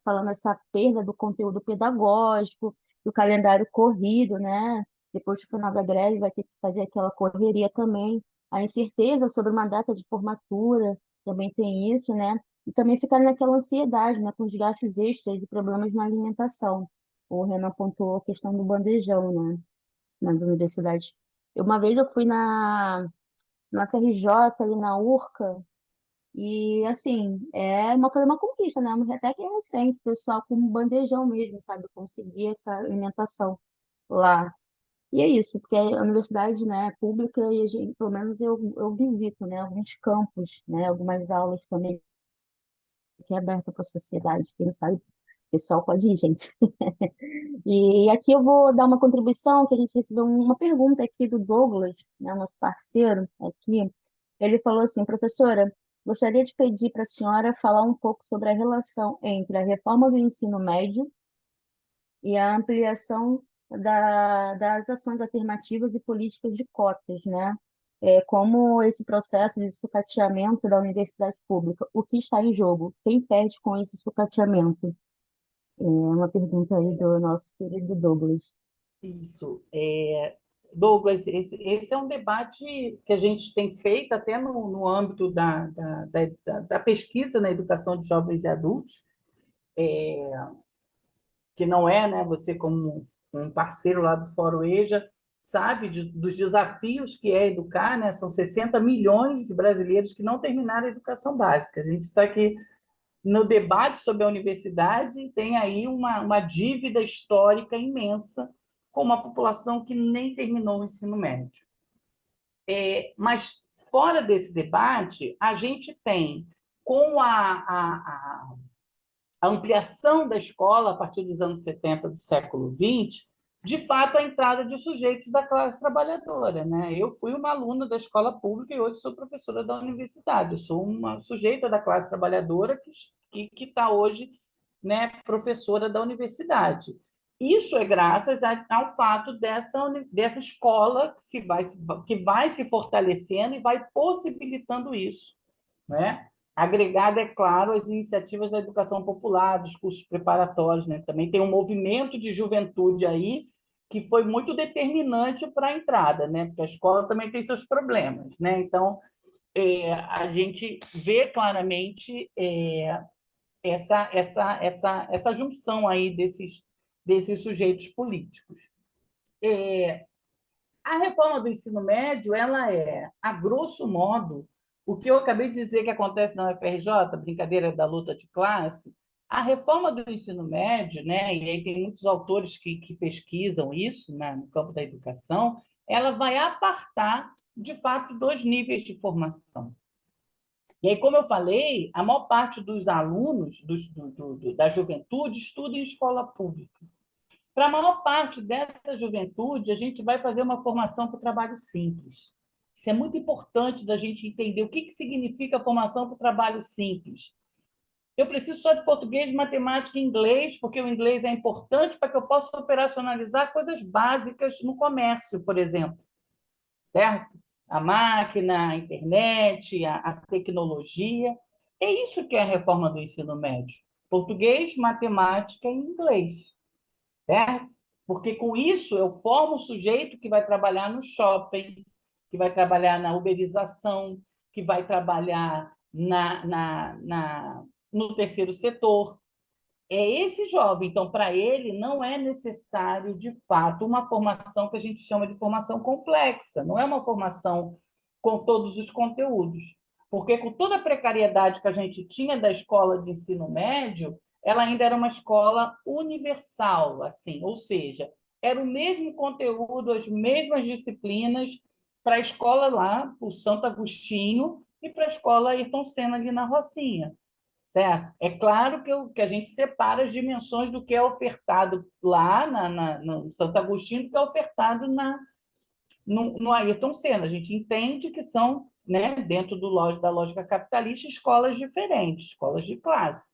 falando essa perda do conteúdo pedagógico, do calendário corrido, né, depois do final da greve vai ter que fazer aquela correria também, a incerteza sobre uma data de formatura, também tem isso, né, e também ficar naquela ansiedade, né, com os gastos extras e problemas na alimentação. O Renan apontou a questão do bandejão, né, nas universidades. Uma vez eu fui na FRJ, ali na URCA, e, assim, foi uma conquista, né, até que é recente, o pessoal com um bandejão mesmo, sabe, conseguir essa alimentação lá. E é isso, porque a universidade, né, é pública e pelo menos eu visito, né, alguns campos, né, algumas aulas também que é aberta para a sociedade. Quem não sabe, o pessoal pode ir, gente. E aqui eu vou dar uma contribuição, que a gente recebeu uma pergunta aqui do Douglas, né, nosso parceiro aqui. Ele falou assim, professora, gostaria de pedir para a senhora falar um pouco sobre a relação entre a reforma do ensino médio e a ampliação das ações afirmativas e políticas de cotas, né? Como esse processo de sucateamento da universidade pública, o que está em jogo? Quem perde com esse sucateamento? É uma pergunta aí do nosso querido Douglas. Isso. Douglas, esse é um debate que a gente tem feito até no âmbito da pesquisa na educação de jovens e adultos, que não é, né? Você, como um parceiro lá do Fórum EJA, sabe dos desafios que é educar, né? São 60 milhões de brasileiros que não terminaram a educação básica. A gente está aqui no debate sobre a universidade, tem aí uma dívida histórica imensa com uma população que nem terminou o ensino médio. Mas, fora desse debate, a gente tem, com a ampliação da escola a partir dos anos 70 do século XX, de fato, a entrada de sujeitos da classe trabalhadora, né? Eu fui uma aluna da escola pública e hoje sou professora da universidade. Eu sou uma sujeita da classe trabalhadora que está hoje, né, professora da universidade. Isso é graças ao fato dessa escola que vai se fortalecendo e vai possibilitando isso, né? Agregado, é claro, às iniciativas da educação popular, dos cursos preparatórios, né? Também tem um movimento de juventude aí que foi muito determinante para a entrada, né? Porque a escola também tem seus problemas, né? Então, a gente vê claramente essa junção aí desses sujeitos políticos. A reforma do ensino médio, ela a grosso modo, o que eu acabei de dizer que acontece na UFRJ, brincadeira da luta de classe, a reforma do ensino médio, né, e aí tem muitos autores que pesquisam isso, né, no campo da educação, ela vai apartar, de fato, dois níveis de formação. E aí, como eu falei, a maior parte dos alunos da juventude estuda em escola pública. Para a maior parte dessa juventude, a gente vai fazer uma formação para o trabalho simples. Isso é muito importante da gente entender o que significa a formação para o trabalho simples. Eu preciso só de português, matemática e inglês, porque o inglês é importante para que eu possa operacionalizar coisas básicas no comércio, por exemplo. Certo? A máquina, a internet, a tecnologia. É isso que é a reforma do ensino médio. Português, matemática e inglês. Certo? Porque com isso eu formo o sujeito que vai trabalhar no shopping, que vai trabalhar na uberização, que vai trabalhar no terceiro setor. É esse jovem. Então, para ele, não é necessário, de fato, uma formação que a gente chama de formação complexa, não é uma formação com todos os conteúdos. Porque, com toda a precariedade que a gente tinha da escola de ensino médio, ela ainda era uma escola universal, assim, ou seja, era o mesmo conteúdo, as mesmas disciplinas para a escola lá, para o Santo Agostinho, e para a escola Ayrton Senna, ali na Rocinha. Certo? É claro que a gente separa as dimensões do que é ofertado lá no Santo Agostinho do que é ofertado no Ayrton Senna. A gente entende que são, né, dentro da lógica capitalista, escolas diferentes, escolas de classe.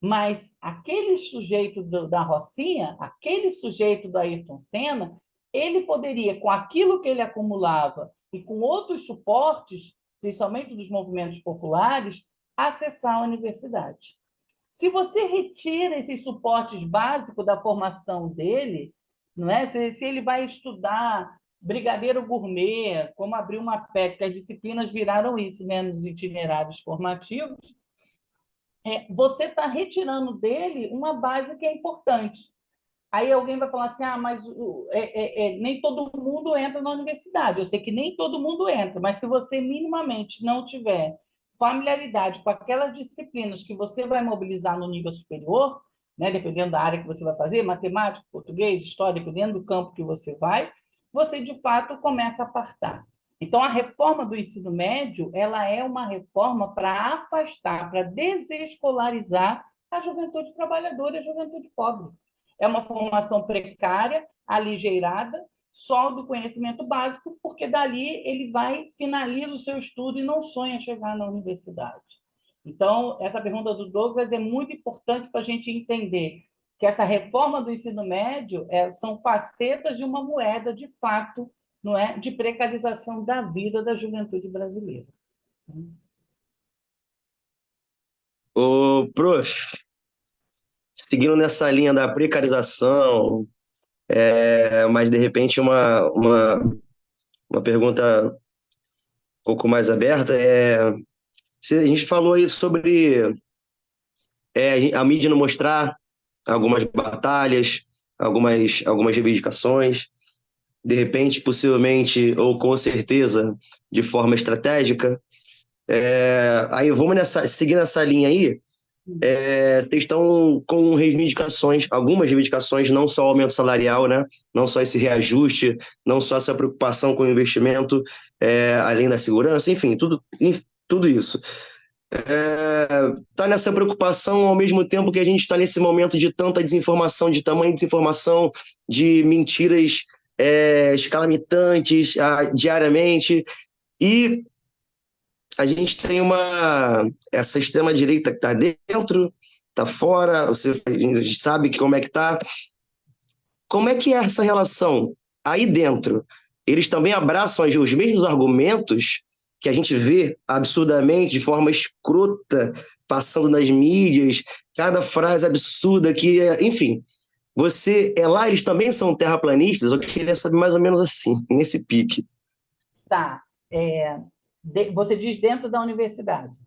Mas aquele sujeito da Rocinha, aquele sujeito do Ayrton Senna, ele poderia, com aquilo que ele acumulava e com outros suportes, principalmente dos movimentos populares, acessar a universidade. Se você retira esses suportes básicos da formação dele, não é? Se ele vai estudar brigadeiro gourmet, como abrir uma PET, que as disciplinas viraram isso, né, nos itinerários formativos, você está retirando dele uma base que é importante. Aí alguém vai falar assim, mas nem todo mundo entra na universidade. Eu sei que nem todo mundo entra, mas se você minimamente não tiver familiaridade com aquelas disciplinas que você vai mobilizar no nível superior, né, dependendo da área que você vai fazer, matemática, português, história, dependendo do campo que você de fato começa a apartar. Então, a reforma do ensino médio, ela é uma reforma para afastar, para desescolarizar a juventude trabalhadora e a juventude pobre. É uma formação precária, aligeirada, só do conhecimento básico, porque dali ele finaliza o seu estudo e não sonha chegar na universidade. Então, essa pergunta do Douglas é muito importante para a gente entender que essa reforma do ensino médio são facetas de uma moeda, de fato, não é, de precarização da vida da juventude brasileira. Ô, prof, seguindo nessa linha da precarização, mas de repente uma pergunta um pouco mais aberta, a gente falou aí sobre a mídia não mostrar algumas batalhas, algumas reivindicações, de repente, possivelmente, ou com certeza, de forma estratégica. Aí vamos seguir nessa linha aí. Vocês estão com reivindicações, algumas reivindicações, não só o aumento salarial, né? Não só esse reajuste, não só essa preocupação com o investimento, além da segurança, enfim, tudo isso. Tá nessa preocupação ao mesmo tempo que a gente está nesse momento de tanta desinformação, de tamanha desinformação, de mentiras escalamitantes diariamente, e a gente tem essa extrema-direita que está dentro, está fora, a gente sabe como é que está. Como é que é essa relação aí dentro? Eles também abraçam os mesmos argumentos que a gente vê absurdamente, de forma escrota, passando nas mídias, cada frase absurda que, enfim, lá eles também são terraplanistas? Eu queria saber mais ou menos assim, nesse pique. Tá. Você diz dentro da universidade.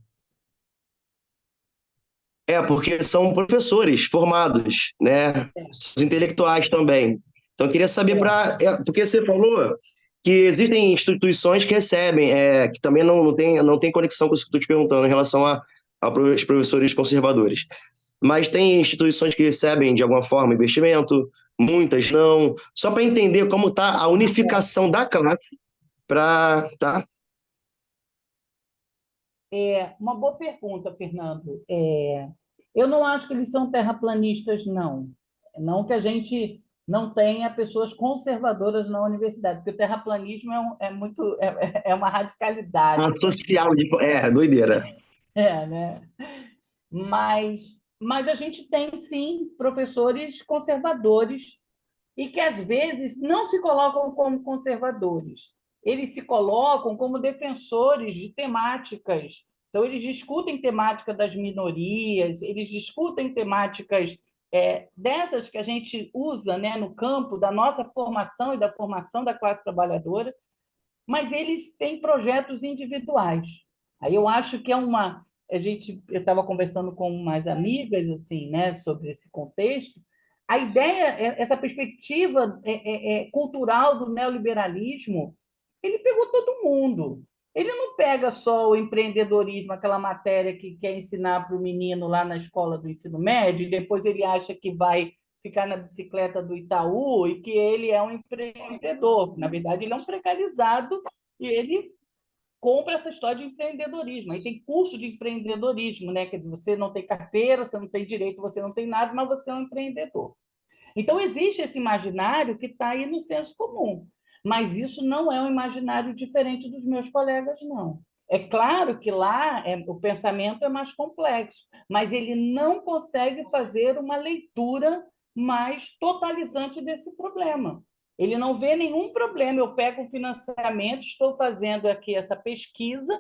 Porque são professores formados, né? Os intelectuais também. Então, eu queria saber, porque você falou que existem instituições que recebem, que também não tem conexão com isso que eu estou te perguntando em relação aos professores conservadores. Mas tem instituições que recebem, de alguma forma, investimento, muitas não. Só para entender como está a unificação da classe para. Tá? Uma boa pergunta, Fernando. Eu não acho que eles são terraplanistas, não. Não que a gente não tenha pessoas conservadoras na universidade, porque o terraplanismo é uma radicalidade, né? Social, doideira. Né? Mas a gente tem, sim, professores conservadores e que, às vezes, não se colocam como conservadores. Eles se colocam como defensores de temáticas. Então, eles discutem temática das minorias, eles discutem temáticas dessas que a gente usa, né, no campo da nossa formação e da formação da classe trabalhadora, mas eles têm projetos individuais. Aí eu acho que eu estava conversando com umas amigas assim, né, sobre esse contexto. A ideia, essa perspectiva cultural do neoliberalismo, ele pegou todo mundo. Ele não pega só o empreendedorismo, aquela matéria que quer ensinar para o menino lá na escola do ensino médio, e depois ele acha que vai ficar na bicicleta do Itaú e que ele é um empreendedor. Na verdade, ele é um precarizado e ele compra essa história de empreendedorismo. Aí tem curso de empreendedorismo, né? Quer dizer, você não tem carteira, você não tem direito, você não tem nada, mas você é um empreendedor. Então, existe esse imaginário que está aí no senso comum, mas isso não é um imaginário diferente dos meus colegas, não. É claro que lá o pensamento é mais complexo, mas ele não consegue fazer uma leitura mais totalizante desse problema. Ele não vê nenhum problema. Eu pego o financiamento, estou fazendo aqui essa pesquisa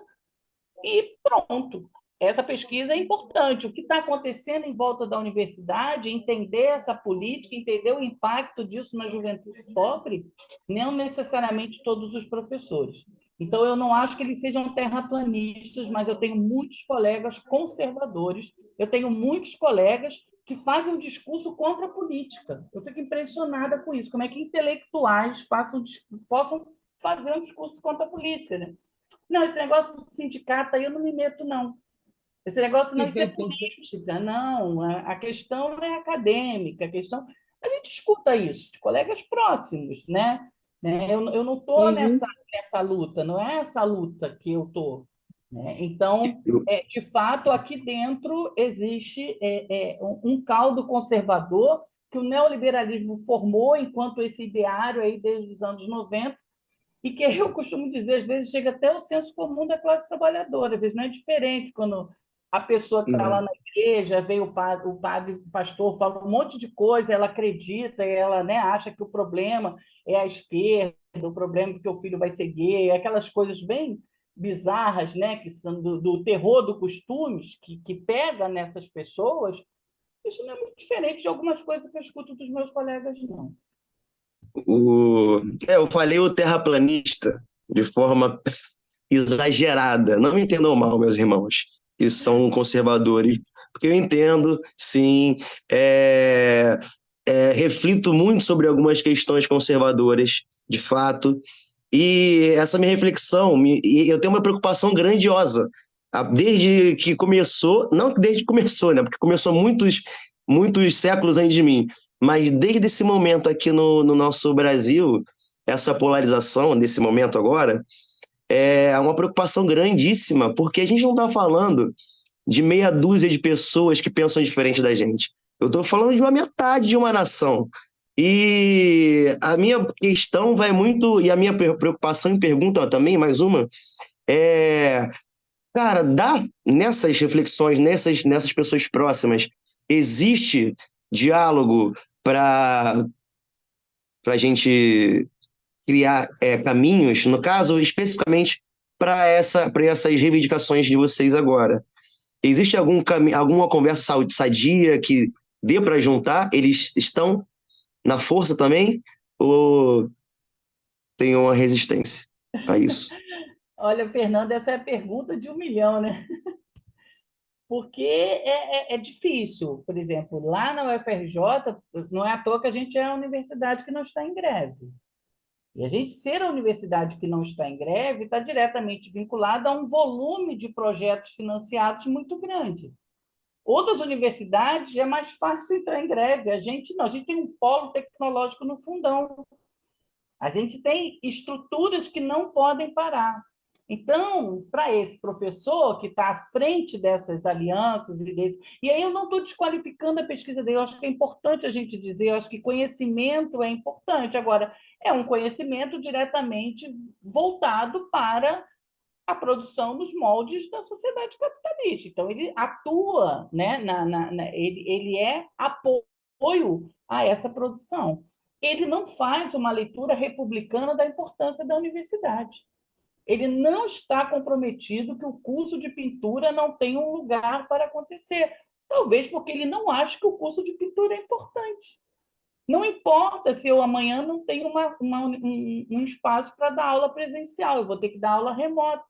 e pronto. Essa pesquisa é importante. O que está acontecendo em volta da universidade, entender essa política, entender o impacto disso na juventude pobre, não necessariamente todos os professores. Então, eu não acho que eles sejam terraplanistas, mas eu tenho muitos colegas conservadores, eu tenho muitos colegas que fazem um discurso contra a política. Eu fico impressionada com isso. Como é que intelectuais possam fazer um discurso contra a política, né? Não, esse negócio de sindicato aí eu não me meto, não. Esse negócio não, isso é política, não. A questão é acadêmica, a questão. A gente escuta isso de colegas próximos, né? Eu não estou nessa luta, não é essa luta que eu estou. Né? Então, de fato, aqui dentro existe um caldo conservador que o neoliberalismo formou enquanto esse ideário aí desde os anos 90 e que eu costumo dizer, às vezes, chega até o senso comum da classe trabalhadora, às vezes não é diferente quando a pessoa que está lá na igreja, vem o padre, o pastor, fala um monte de coisa, ela acredita, ela, né, acha que o problema é a esquerda, o problema é que o filho vai ser gay, aquelas coisas bem bizarras, né, que são do terror do costumes, que pega nessas pessoas. Isso não é muito diferente de algumas coisas que eu escuto dos meus colegas, não. Eu falei o terraplanista de forma exagerada. Não me entendam mal, meus irmãos, que são conservadores, porque eu entendo, sim, reflito muito sobre algumas questões conservadoras, de fato, e essa minha reflexão, eu tenho uma preocupação grandiosa, desde que começou, não desde que começou, né, porque começou muitos séculos antes de mim, mas desde esse momento aqui no nosso Brasil, essa polarização, nesse momento agora, é uma preocupação grandíssima, porque a gente não está falando de meia dúzia de pessoas que pensam diferente da gente. Eu estou falando de uma metade de uma nação. E a minha questão vai muito, e a minha preocupação e pergunta também, mais uma, cara, nessas reflexões, nessas pessoas próximas, existe diálogo para a gente criar caminhos, no caso, especificamente para essas reivindicações de vocês agora. Existe alguma conversa sadia que dê para juntar? Eles estão na força também? Ou tem uma resistência a isso? Olha, Fernando, essa é a pergunta de 1 milhão, né? Porque é difícil. Por exemplo, lá na UFRJ, não é à toa que a gente é a universidade que não está em greve. E a gente ser a universidade que não está em greve está diretamente vinculada a um volume de projetos financiados muito grande. Outras universidades é mais fácil entrar em greve. A gente não, a gente tem um polo tecnológico no fundão. A gente tem estruturas que não podem parar. Então, para esse professor que está à frente dessas alianças e aí eu não estou desqualificando a pesquisa dele, eu acho que é importante a gente dizer, eu acho que conhecimento é importante. Agora, é um conhecimento diretamente voltado para a produção nos moldes da sociedade capitalista. Então, ele atua, né, ele é apoio a essa produção. Ele não faz uma leitura republicana da importância da universidade. Ele não está comprometido que o curso de pintura não tem um lugar para acontecer. Talvez porque ele não acha que o curso de pintura é importante. Não importa se eu amanhã não tenho um espaço para dar aula presencial, eu vou ter que dar aula remota.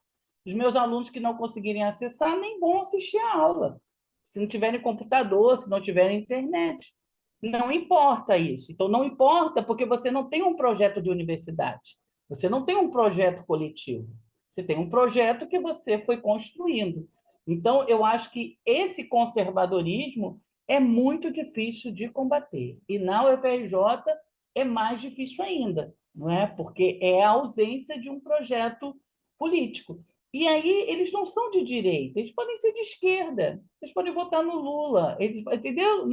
Os meus alunos que não conseguirem acessar nem vão assistir a aula, se não tiverem computador, se não tiverem internet. Não importa isso. Então, não importa porque você não tem um projeto de universidade, você não tem um projeto coletivo, você tem um projeto que você foi construindo. Então, eu acho que esse conservadorismo é muito difícil de combater. E na UFRJ é mais difícil ainda, não é? Porque é a ausência de um projeto político. E aí eles não são de direita, eles podem ser de esquerda, eles podem votar no Lula, eles, entendeu?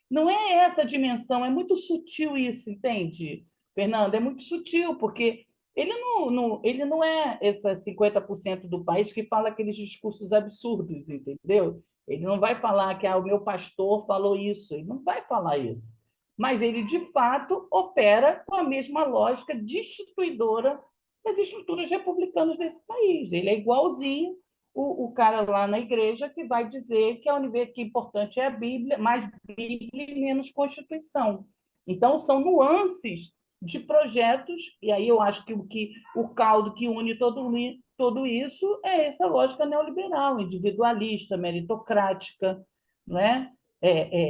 Não é essa a dimensão, é muito sutil isso, entende, Fernanda? É muito sutil, porque ele não é esse 50% do país que fala aqueles discursos absurdos, entendeu? Ele não vai falar que o meu pastor falou isso, ele não vai falar isso. Mas ele, de fato, opera com a mesma lógica destituidora das estruturas republicanas desse país. Ele é igualzinho o cara lá na igreja que vai dizer que que importante é a Bíblia, mais Bíblia e menos Constituição. Então, são nuances de projetos, e aí eu acho que o caldo que une tudo isso é essa lógica neoliberal, individualista, meritocrática, não é?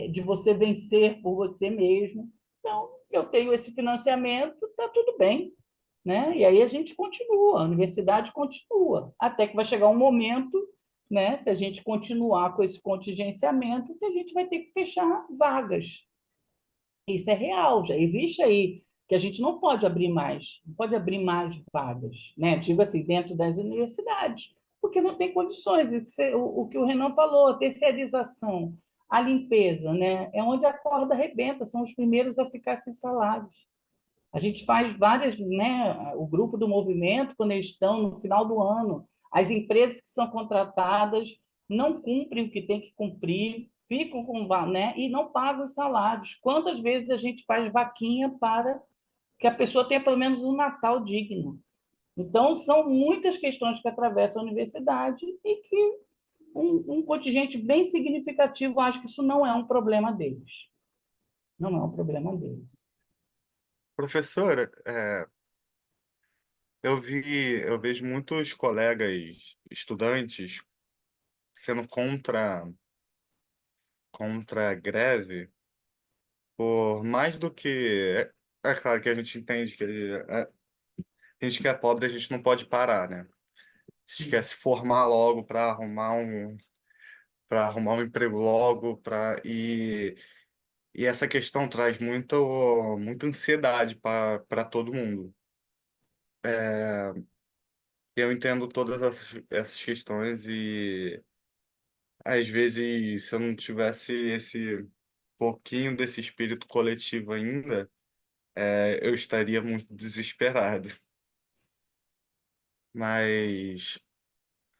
De você vencer por você mesmo. Então, eu tenho esse financiamento, está tudo bem. Né? E aí a gente continua, a universidade continua, até que vai chegar um momento, né, se a gente continuar com esse contingenciamento, que a gente vai ter que fechar vagas. Isso é real, já existe aí, que a gente não pode abrir mais, não pode abrir mais vagas, né? Digo assim, dentro das universidades, porque não tem condições. O que o Renan falou, a terceirização, a limpeza, né? É onde a corda arrebenta, são os primeiros a ficar sem salários. A gente faz várias, né? O grupo do movimento, quando eles estão no final do ano, as empresas que são contratadas não cumprem o que tem que cumprir, ficam com, né? E não pagam os salários. Quantas vezes a gente faz vaquinha para que a pessoa tenha pelo menos um Natal digno? Então, são muitas questões que atravessam a universidade e que um contingente bem significativo acho que isso não é um problema deles. Não é um problema deles. Professora, eu vejo muitos colegas estudantes sendo contra a greve por mais do que... É claro que a gente entende que a gente que é pobre, a gente não pode parar, né? A gente quer se formar logo para arrumar um emprego logo, e essa questão traz muita ansiedade para todo mundo. Eu entendo todas essas questões e às vezes se eu não tivesse esse pouquinho desse espírito coletivo ainda, eu estaria muito desesperado. Mas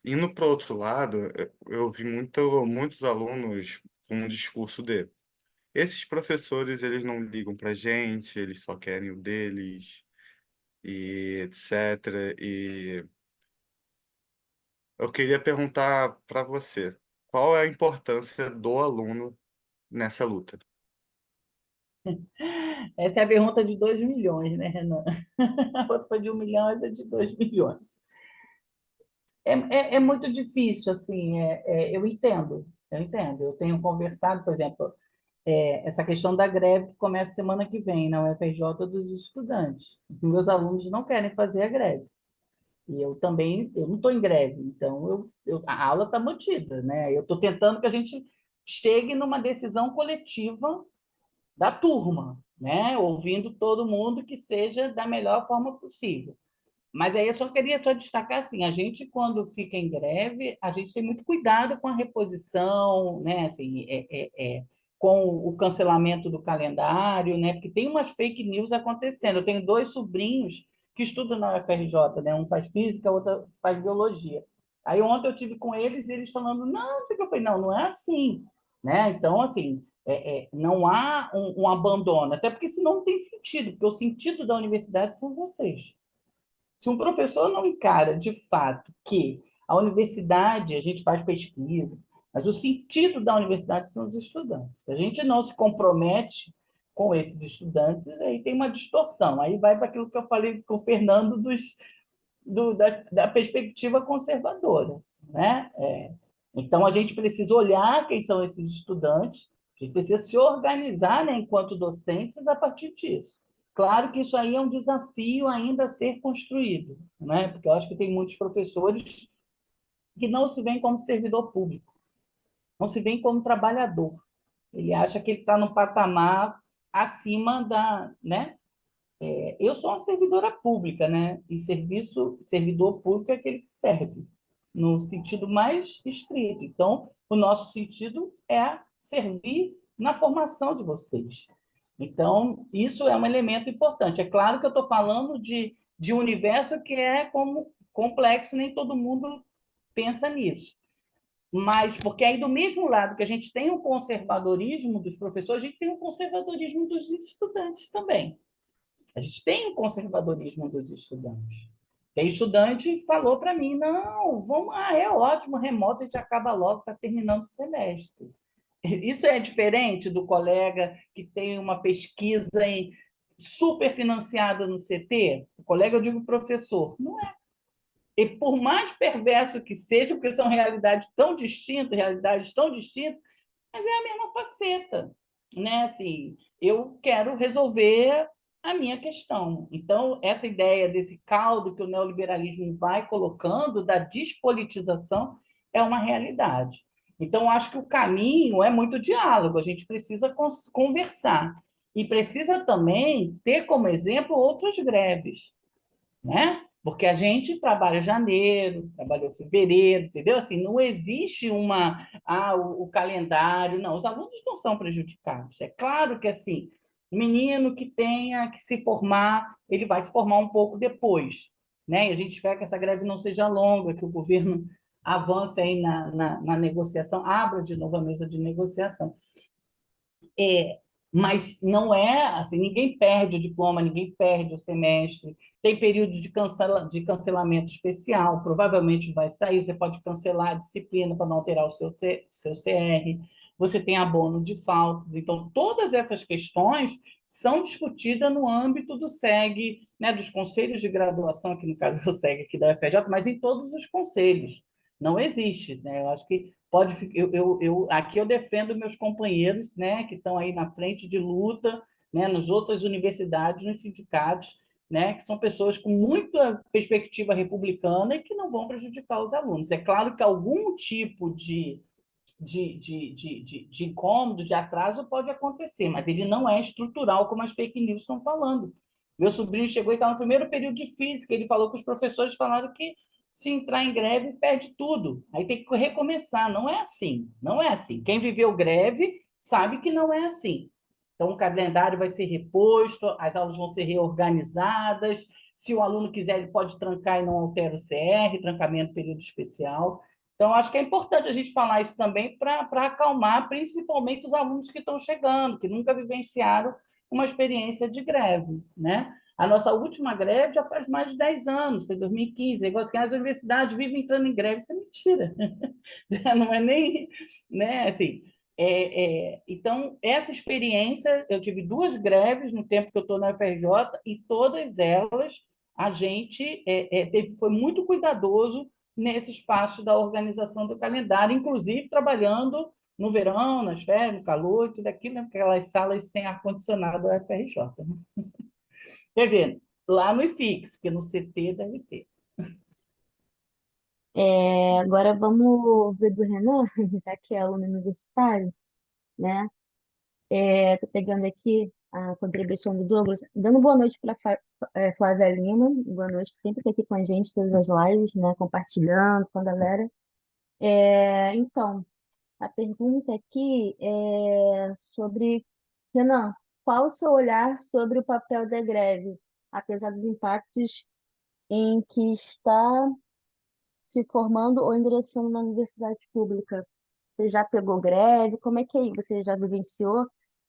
indo para outro lado, eu vi muitos alunos com um discurso de esses professores, eles não ligam para gente, eles só querem o deles, e etc. E eu queria perguntar para você, qual é a importância do aluno nessa luta? Essa é a pergunta de 2 milhões, né, Renan? A outra foi de 1 milhão, essa é de 2 milhões. É muito difícil, assim, eu entendo. Eu tenho conversado, por exemplo, essa questão da greve que começa semana que vem na UFRJ dos estudantes. Meus alunos não querem fazer a greve. E eu também, eu não estou em greve, então a aula está mantida, né? Eu estou tentando que a gente chegue numa decisão coletiva da turma, né? Ouvindo todo mundo que seja da melhor forma possível. Mas aí eu só queria destacar assim, a gente quando fica em greve, a gente tem muito cuidado com a reposição, né? Assim, com o cancelamento do calendário, né? Porque tem umas fake news acontecendo. Eu tenho 2 sobrinhos que estudam na UFRJ, né? Um faz física, outro faz biologia. Aí ontem eu tive com eles e eles falando, não, não sei o que eu falei, não, não é assim, né? Então, assim, não há um abandono, até porque senão não tem sentido, porque o sentido da universidade são vocês. Se um professor não encara de fato que a universidade, a gente faz pesquisa, mas o sentido da universidade são os estudantes. Se a gente não se compromete com esses estudantes, aí tem uma distorção. Aí vai para aquilo que eu falei com o Fernando da perspectiva conservadora, né? Então, a gente precisa olhar quem são esses estudantes, a gente precisa se organizar, né, enquanto docentes a partir disso. Claro que isso aí é um desafio ainda a ser construído, né? Porque eu acho que tem muitos professores que não se veem como servidor público, não se veem como trabalhador. Ele acha que ele está no patamar acima da, né? Eu sou uma servidora pública, né? E servidor público é aquele que serve, no sentido mais estrito. Então, o nosso sentido é servir na formação de vocês. Então, isso é um elemento importante. É claro que eu estou falando de um universo que é como complexo, nem todo mundo pensa nisso. Mas, porque aí, do mesmo lado que a gente tem o conservadorismo dos professores, a gente tem o conservadorismo dos estudantes também. A gente tem o conservadorismo dos estudantes. Tem estudante falou para mim, não, vamos lá, é ótimo, remoto, a gente acaba logo, está terminando o semestre. Isso é diferente do colega que tem uma pesquisa super financiada no CT? O colega, eu digo professor, não é. E por mais perverso que seja, porque são realidades tão distintas, mas é a mesma faceta, né? Assim, eu quero resolver a minha questão. Então, essa ideia desse caldo que o neoliberalismo vai colocando, da despolitização, é uma realidade. Então, acho que o caminho é muito diálogo, a gente precisa conversar. E precisa também ter como exemplo outras greves, né? Porque a gente trabalha janeiro, trabalhou fevereiro, entendeu? Assim, não existe o calendário, não, os alunos não são prejudicados. É claro que assim, o menino que tenha que se formar, ele vai se formar um pouco depois, né? E a gente espera que essa greve não seja longa, que o governo avance aí na negociação, abra de novo a mesa de negociação. Mas não é assim, ninguém perde o diploma, ninguém perde o semestre. Tem período de cancelamento especial, provavelmente vai sair, você pode cancelar a disciplina para não alterar o seu CR, você tem abono de faltas. Então, todas essas questões são discutidas no âmbito do SEG, né, dos conselhos de graduação, aqui no caso é o SEG aqui da UFRJ, mas em todos os conselhos. Não existe, né? Eu acho que pode, aqui eu defendo meus companheiros, né, que estão aí na frente de luta, né, nas outras universidades, nos sindicatos, né, que são pessoas com muita perspectiva republicana e que não vão prejudicar os alunos. É claro que algum tipo de incômodo, de atraso pode acontecer, mas ele não é estrutural, como as fake news estão falando. Meu sobrinho chegou e estava no primeiro período de física, ele falou que os professores falaram que se entrar em greve, perde tudo. Aí tem que recomeçar. Não é assim. Não é assim. Quem viveu greve sabe que não é assim. Então, o calendário vai ser reposto, as aulas vão ser reorganizadas. Se o aluno quiser, ele pode trancar e não altera o CR, trancamento período especial. Então, acho que é importante a gente falar isso também para acalmar, principalmente os alunos que estão chegando, que nunca vivenciaram uma experiência de greve, né? A nossa última greve já faz mais de 10 anos, foi 2015. É igual que as universidades vivem entrando em greve, isso é mentira. Não é nem... Né? Assim, então, essa experiência, eu tive 2 greves no tempo que eu estou na UFRJ, e todas elas a gente foi muito cuidadoso nesse espaço da organização do calendário, inclusive trabalhando no verão, nas férias, no calor, tudo aquilo, né? Aquelas salas sem ar-condicionado da UFRJ, né? Quer dizer, lá no IFIX, que no CT deve ter. Agora vamos ver do Renan, já que é aluno universitário, né? Tô pegando aqui a contribuição do Douglas, dando boa noite para Flávia Lima, boa noite, sempre está aqui com a gente, todas as lives, né? Compartilhando com a galera. Então, a pergunta aqui é sobre, Renan, qual o seu olhar sobre o papel da greve, apesar dos impactos em que está se formando ou ingressando na universidade pública? Você já pegou greve? Como é que é? Você já vivenciou?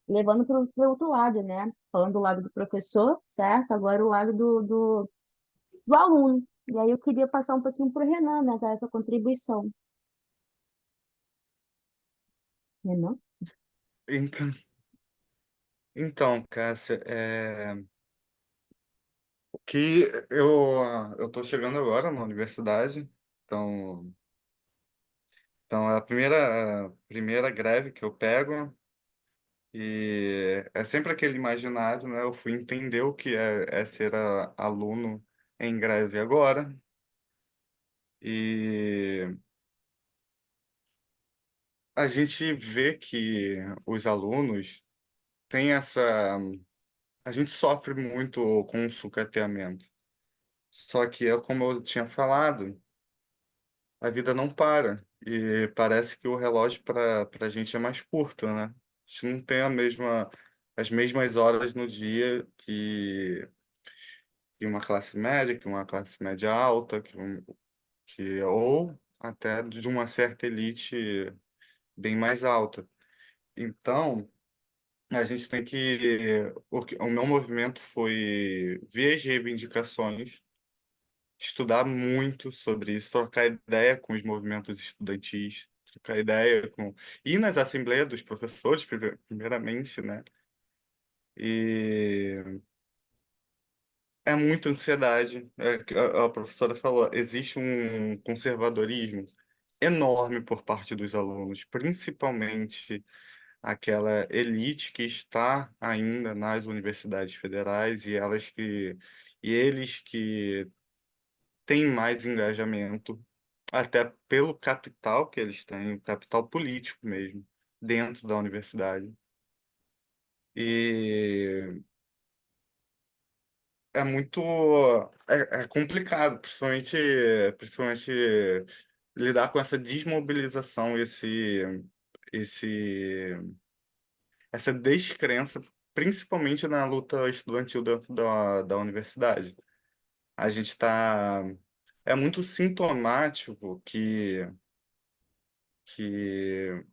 Levando para o outro lado, né? Falando do lado do professor, certo? Agora o lado do aluno. E aí eu queria passar um pouquinho para o Renan, né? Dar essa contribuição. Renan? Então, então, Cássia, o que eu tô chegando agora na universidade, então, então é a primeira greve que eu pego e é sempre aquele imaginário, né? Eu fui entender o que é ser aluno em greve agora e a gente vê que os alunos têm a gente sofre muito com o sucateamento. Só que é como eu tinha falado, a vida não para. E parece que o relógio para a gente é mais curto, né? A gente não tem as mesmas horas no dia que uma classe média, que uma classe média alta, ou até de uma certa elite bem mais alta. Então, a gente tem que. O meu movimento foi ver as reivindicações, estudar muito sobre isso, trocar ideia com os movimentos estudantis, trocar ideia com. Ir nas assembleias dos professores, primeiramente, né? E é muita ansiedade. Que a professora falou, existe um conservadorismo enorme por parte dos alunos, principalmente aquela elite que está ainda nas universidades federais e eles que têm mais engajamento, até pelo capital que eles têm, o capital político mesmo, dentro da universidade. E é muito é complicado, principalmente lidar com essa desmobilização, esse essa descrença, principalmente na luta estudantil dentro da universidade. A gente está. É muito sintomático que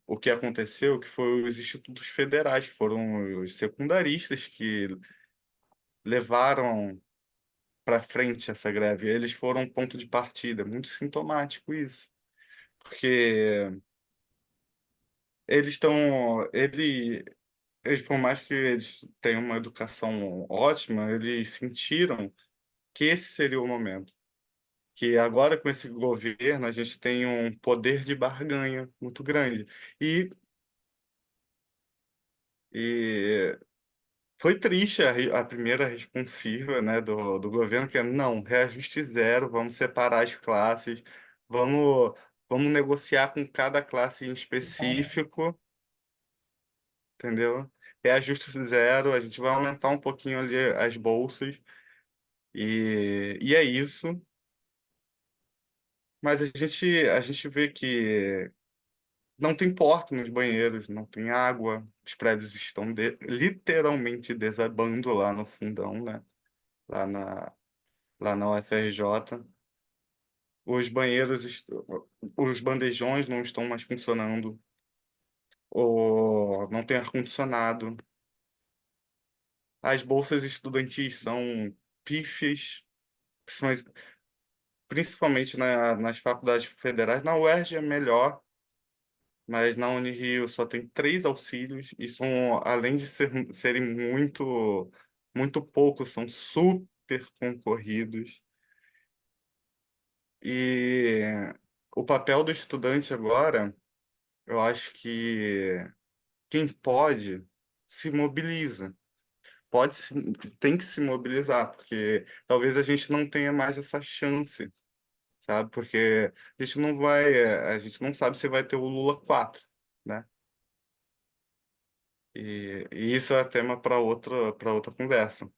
o que aconteceu, que foi os institutos federais, que foram os secundaristas que levaram para frente essa greve. Eles foram um ponto de partida. É muito sintomático isso. Porque eles estão. Eles, por mais que eles tenham uma educação ótima, eles sentiram que esse seria o momento. Que agora, com esse governo, a gente tem um poder de barganha muito grande. E, e foi triste a primeira responsiva, né, do governo, que é não, reajuste zero, vamos separar as classes, vamos, vamos negociar com cada classe em específico, entendeu? Reajuste zero, a gente vai aumentar um pouquinho ali as bolsas, e é isso. Mas a gente vê que não tem porta nos banheiros, não tem água, os prédios estão literalmente desabando lá no fundão, né? Lá na, lá na UFRJ. Os banheiros, os bandejões não estão mais funcionando, ou não tem ar-condicionado. As bolsas estudantis são pífias, principalmente principalmente nas faculdades federais. Na UERJ é melhor, mas na Unirio só tem 3 auxílios e são, além de serem muito poucos, são super concorridos. E o papel do estudante agora eu acho que quem pode se mobiliza. Pode se, tem que se mobilizar, porque talvez a gente não tenha mais essa chance, sabe? Porque a gente não sabe se vai ter o Lula 4, né? E isso é tema para outra conversa.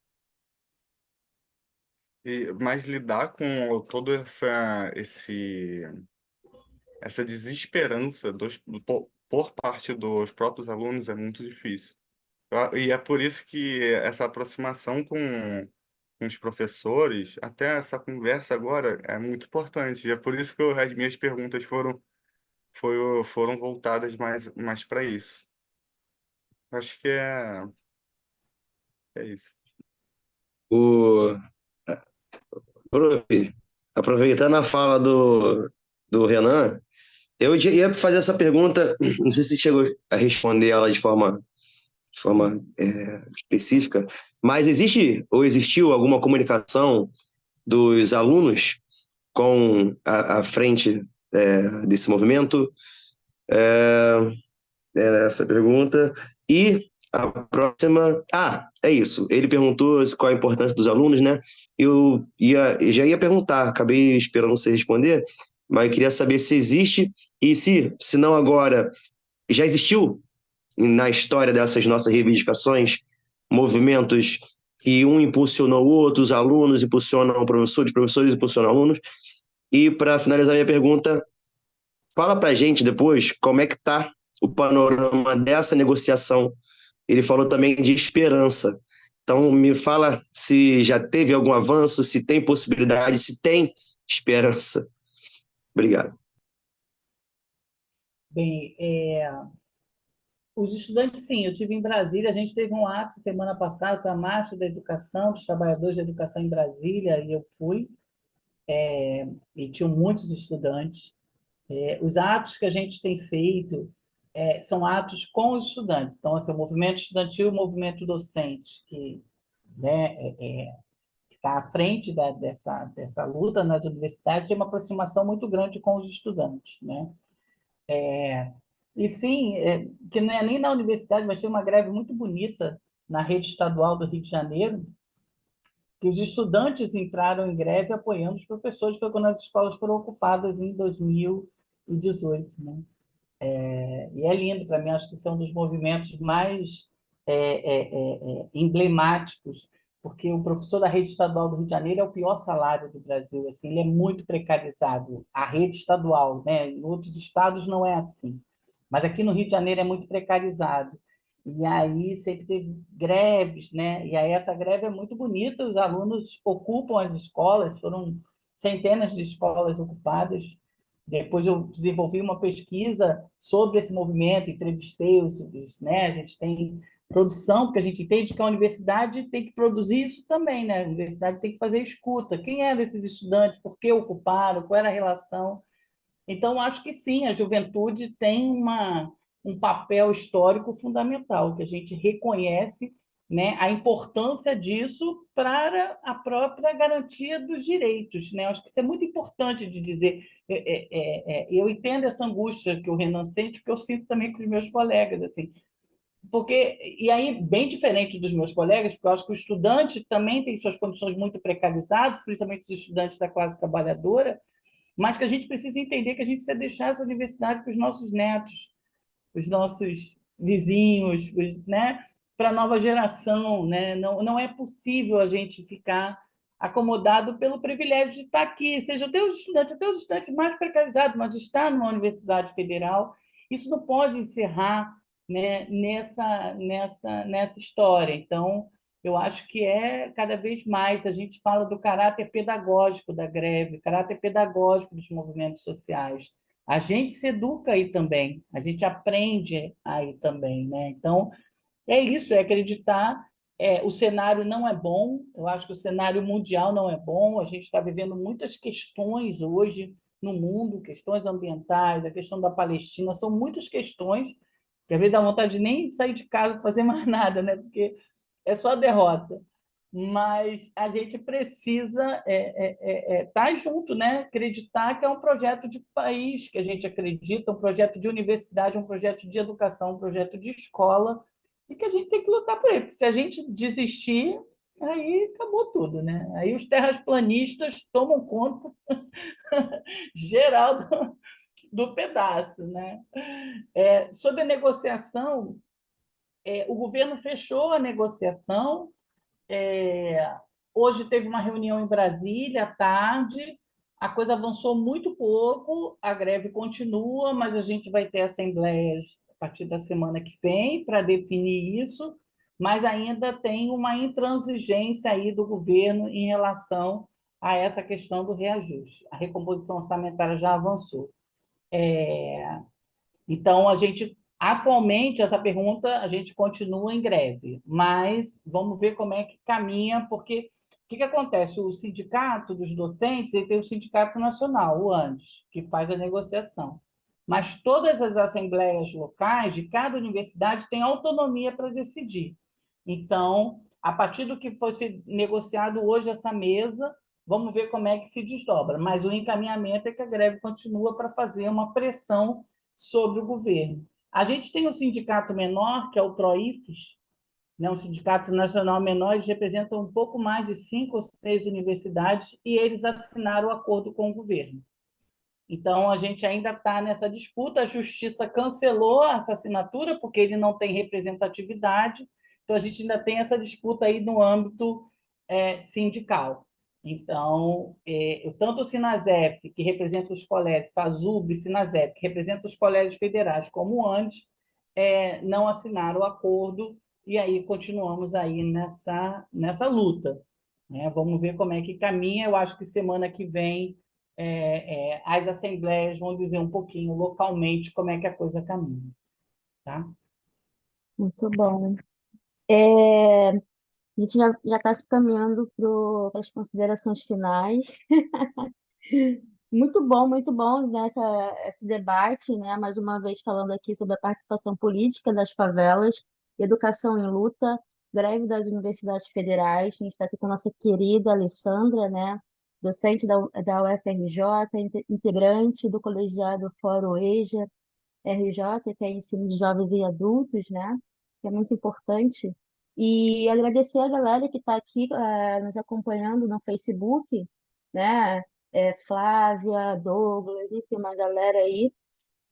Mas lidar com toda essa desesperança por parte dos próprios alunos é muito difícil. E é por isso que essa aproximação com os professores, até essa conversa agora, é muito importante. E é por isso que as minhas perguntas foram voltadas mais para isso. Acho que é isso. O, prof, aproveitando a fala do Renan, eu ia fazer essa pergunta, não sei se chegou a responder ela de forma específica, mas existe ou existiu alguma comunicação dos alunos com a frente desse movimento? Era essa a pergunta. E a próxima. Ah, é isso. Ele perguntou qual a importância dos alunos, né? Já ia perguntar, acabei esperando você responder, mas eu queria saber se existe e se não agora, já existiu na história dessas nossas reivindicações movimentos que um impulsionou o outro, os alunos impulsionam professores, professores impulsionam alunos. E para finalizar minha pergunta, fala para a gente depois como é que está o panorama dessa negociação. Ele falou também de esperança. Então, me fala se já teve algum avanço, se tem possibilidade, se tem esperança. Obrigado. Bem, os estudantes, sim, eu tive em Brasília, a gente teve um ato semana passada, foi a Marcha da Educação, dos Trabalhadores da Educação em Brasília, e eu fui, e tinham muitos estudantes. Os atos que a gente tem feito são atos com os estudantes. Então, assim, o movimento estudantil e o movimento docente, que, né, que está à frente dessa luta nas universidades, tem uma aproximação muito grande com os estudantes, né? E sim, que não é nem na universidade, mas tem uma greve muito bonita na rede estadual do Rio de Janeiro, que os estudantes entraram em greve apoiando os professores, foi quando as escolas foram ocupadas em 2018, né? E é lindo para mim, acho que são um dos movimentos mais emblemáticos, porque o professor da rede estadual do Rio de Janeiro é o pior salário do Brasil, assim, ele é muito precarizado, a rede estadual, né? Em outros estados não é assim, mas aqui no Rio de Janeiro é muito precarizado. E aí sempre teve greves, né? E aí essa greve é muito bonita, os alunos ocupam as escolas, foram centenas de escolas ocupadas. Depois eu desenvolvi uma pesquisa sobre esse movimento, entrevistei né? A gente tem produção, porque a gente entende que a universidade tem que produzir isso também, né? A universidade tem que fazer escuta. Quem eram esses estudantes? Por que ocuparam? Qual era a relação? Então, acho que sim, a juventude tem um papel histórico fundamental, que a gente reconhece, né, a importância disso para a própria garantia dos direitos, né? Acho que isso é muito importante de dizer. Eu entendo essa angústia que o Renan sente, que eu sinto também com os meus colegas, assim, porque, e aí, bem diferente dos meus colegas, porque eu acho que o estudante também tem suas condições muito precarizadas, principalmente os estudantes da classe trabalhadora, mas que a gente precisa entender que a gente precisa deixar essa universidade para os nossos netos, os nossos vizinhos, né? Para a nova geração. Né? Não, não é possível a gente ficar acomodado pelo privilégio de estar aqui, seja até os estudantes mais precarizados, mas de estar numa universidade federal. Isso não pode encerrar, né, nessa história. Então, eu acho que cada vez mais a gente fala do caráter pedagógico da greve, caráter pedagógico dos movimentos sociais. A gente se educa aí também, a gente aprende aí também, né? Então, é isso, é acreditar. O cenário não é bom, eu acho que o cenário mundial não é bom, a gente está vivendo muitas questões hoje no mundo, questões ambientais, a questão da Palestina, são muitas questões que às vezes dá vontade de nem sair de casa para fazer mais nada, né? Porque é só derrota. mas a gente precisa estar junto, né? Acreditar que é um projeto de país que a gente acredita, um projeto de universidade, um projeto de educação, um projeto de escola, e que a gente tem que lutar por ele. Porque se a gente desistir, aí acabou tudo, né? Aí os terraplanistas tomam conta geral do pedaço, né? Sobre a negociação, o governo fechou a negociação. Hoje teve uma reunião em Brasília à tarde, a coisa avançou muito pouco, a greve continua, mas a gente vai ter assembleias a partir da semana que vem para definir isso, mas ainda tem uma intransigência aí do governo em relação a essa questão do reajuste. A recomposição orçamentária já avançou. Então, atualmente, essa pergunta, a gente continua em greve, mas vamos ver como é que caminha, porque o que acontece? O sindicato dos docentes, ele tem o Sindicato Nacional, o ANDES, que faz a negociação. Mas todas as assembleias locais de cada universidade têm autonomia para decidir. Então, a partir do que fosse negociado hoje essa mesa, vamos ver como é que se desdobra. Mas o encaminhamento é que a greve continua para fazer uma pressão sobre o governo. A gente tem um sindicato menor, que é o PROIFES, né, um sindicato nacional menor, eles representam um pouco mais de 5 ou 6 universidades, e eles assinaram o acordo com o governo. Então, a gente ainda está nessa disputa, a justiça cancelou essa assinatura, porque ele não tem representatividade, então a gente ainda tem essa disputa aí no âmbito sindical. Então, tanto o Sinasef, que representa os colégios, FASUB, Sinasef, que representa os colégios federais, como o ANDES, não assinaram o acordo, e aí continuamos aí nessa luta, né? Vamos ver como é que caminha. Eu acho que semana que vem as assembleias vão dizer um pouquinho localmente como é que a coisa caminha, tá? Muito bom. A gente já está se caminhando para as considerações finais. Muito bom, né, esse debate, né? Mais uma vez falando aqui sobre a participação política das favelas, educação em luta, greve das universidades federais. A gente está aqui com a nossa querida Alessandra, né? Docente da UFRJ, integrante do colegiado Fórum EJA, RJ, que é ensino de jovens e adultos, né? Que é muito importante. E agradecer a galera que está aqui nos acompanhando no Facebook, né? Flávia, Douglas, enfim, uma galera aí.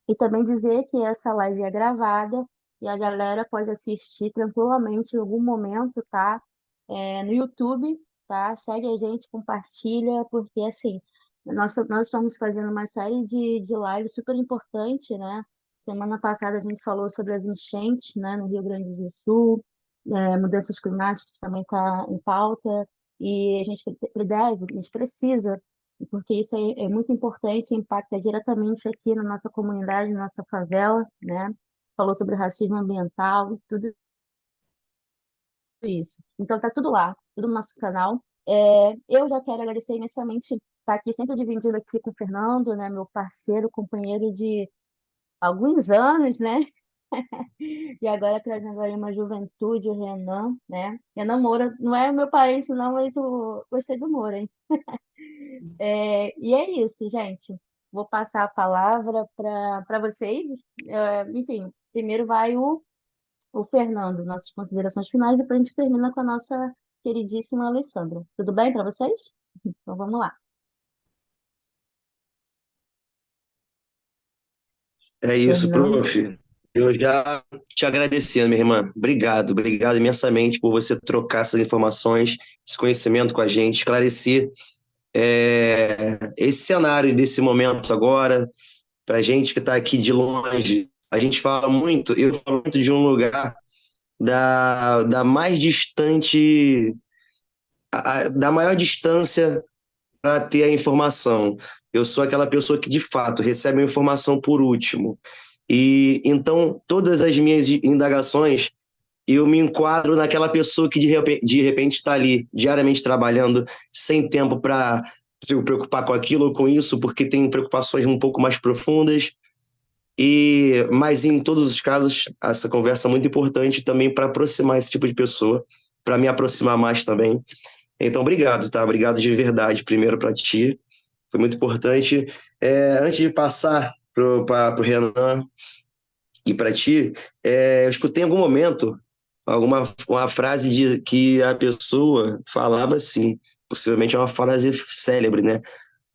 E também dizer que essa live é gravada e a galera pode assistir tranquilamente em algum momento, tá? No YouTube, tá? Segue a gente, compartilha, porque assim, nós estamos fazendo uma série de lives super importante, né? Semana passada a gente falou sobre as enchentes, né, no Rio Grande do Sul, mudanças climáticas também está em pauta, e a gente precisa, porque isso é muito importante, impacta diretamente aqui na nossa comunidade, na nossa favela, né? Falou sobre racismo ambiental, tudo isso. Então tá tudo lá, tudo no nosso canal. Eu já quero agradecer imensamente estar aqui, sempre dividindo aqui com o Fernando, né? Meu parceiro, companheiro de alguns anos, né? E agora trazendo aí uma juventude, o Renan, né? Renan Moura não é meu parente, não, mas eu gostei do Moura, hein? E é isso, gente. Vou passar a palavra para vocês. Enfim, primeiro vai o Fernando, nossas considerações finais, e depois a gente termina com a nossa queridíssima Alessandra. Tudo bem para vocês? Então vamos lá. É isso, Fernando. prof. Eu já te agradecendo, minha irmã. Obrigado, obrigado imensamente por você trocar essas informações, esse conhecimento com a gente, esclarecer esse cenário desse momento agora, para a gente que está aqui de longe. A gente fala muito, eu falo muito de um lugar da mais distante, da maior distância para ter a informação. Eu sou aquela pessoa que, de fato, recebe a informação por último. E então, todas as minhas indagações, eu me enquadro naquela pessoa que de repente está ali, diariamente trabalhando, sem tempo para se preocupar com aquilo ou com isso, porque tem preocupações um pouco mais profundas. Mas em todos os casos, essa conversa é muito importante também para aproximar esse tipo de pessoa, para me aproximar mais também. Então, obrigado, tá? Obrigado de verdade, primeiro para ti. Foi muito importante. Antes de passar para o Renan e para ti, eu escutei em algum momento uma frase que a pessoa falava assim, possivelmente é uma frase célebre, né?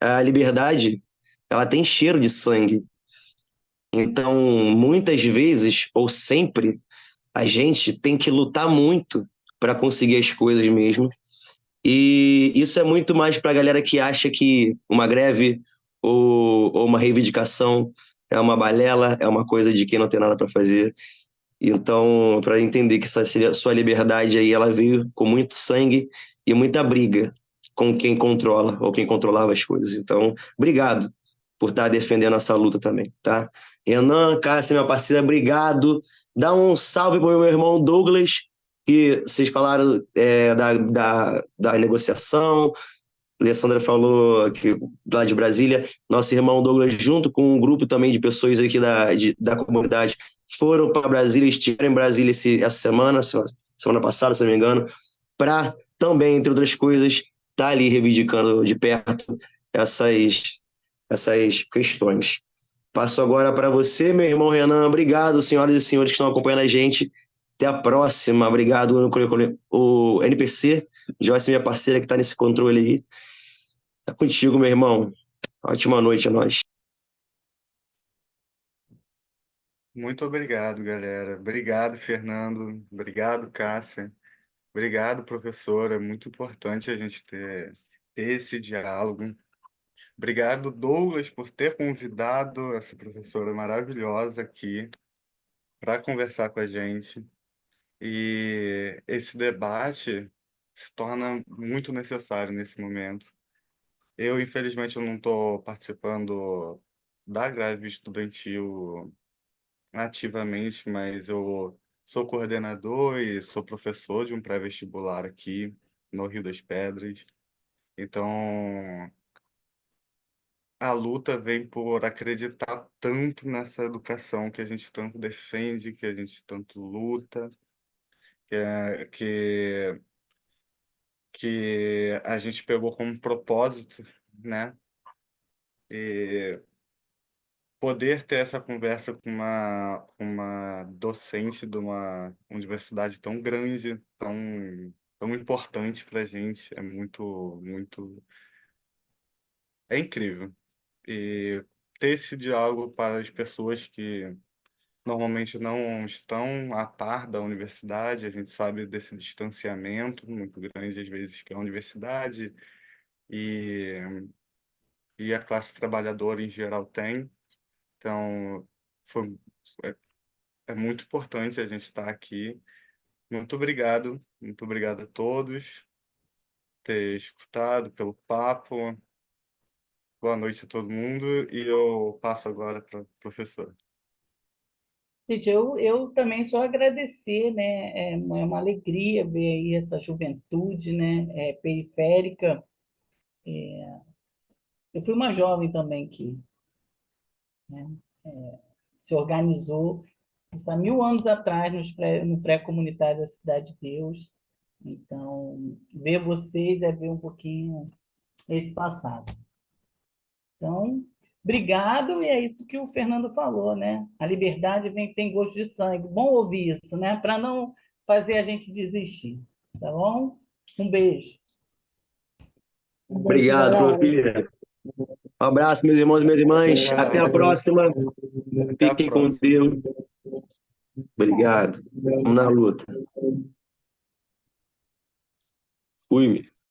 A liberdade, ela tem cheiro de sangue. Então, muitas vezes, ou sempre, a gente tem que lutar muito para conseguir as coisas mesmo. E isso é muito mais para a galera que acha que uma greve ou uma reivindicação é uma balela, é uma coisa de quem não tem nada para fazer. Então, para entender que essa sua liberdade aí, ela veio com muito sangue e muita briga com quem controla ou quem controlava as coisas. Então, obrigado por estar defendendo essa luta também, tá? Renan, Cássia, minha parceira, obrigado. Dá um salve para o meu irmão Douglas, que vocês falaram da negociação. A Alessandra falou que lá de Brasília, nosso irmão Douglas, junto com um grupo também de pessoas aqui da comunidade, foram para Brasília, estiveram em Brasília essa semana passada, se não me engano, para também, entre outras coisas, estar ali reivindicando de perto essas questões. Passo agora para você, meu irmão Renan. Obrigado, senhoras e senhores que estão acompanhando a gente. Até a próxima. Obrigado, o NPC, Joyce, minha parceira, que está nesse controle aí. Tá contigo, meu irmão. Ótima noite a nós. Muito obrigado, galera. Obrigado, Fernando. Obrigado, Cássia. Obrigado, professora. É muito importante a gente ter esse diálogo. Obrigado, Douglas, por ter convidado essa professora maravilhosa aqui para conversar com a gente. E esse debate se torna muito necessário nesse momento. Eu, infelizmente, eu não estou participando da greve estudantil ativamente, mas eu sou coordenador e sou professor de um pré-vestibular aqui no Rio das Pedras. Então, a luta vem por acreditar tanto nessa educação que a gente tanto defende, que a gente tanto luta, que a gente pegou como propósito, né? E poder ter essa conversa com uma docente de uma universidade tão grande, tão importante para a gente, é muito, é incrível. E ter esse diálogo para as pessoas que normalmente não estão a par da universidade, a gente sabe desse distanciamento muito grande, às vezes, que é a universidade e, e a classe trabalhadora em geral tem. Então, foi, é, é muito importante a gente estar aqui. Muito obrigado a todos por ter escutado, pelo papo. Boa noite a todo mundo e eu passo agora para a professora. Gente, eu também só agradecer, né? É uma alegria ver aí essa juventude, né? Periférica. Eu fui uma jovem também que, né, se organizou isso há 1000 anos atrás no pré-comunitário da Cidade de Deus. Então, ver vocês é ver um pouquinho esse passado. Então, obrigado, e é isso que o Fernando falou, né? A liberdade tem gosto de sangue. Bom ouvir isso, né? Para não fazer a gente desistir, tá bom? Um beijo. Um beijo, Obrigado, galera. família. Um abraço, meus irmãos e minhas irmãs. Até a próxima. Até a Fiquem com próxima. Deus. Obrigado. Vamos na luta. Fui-me.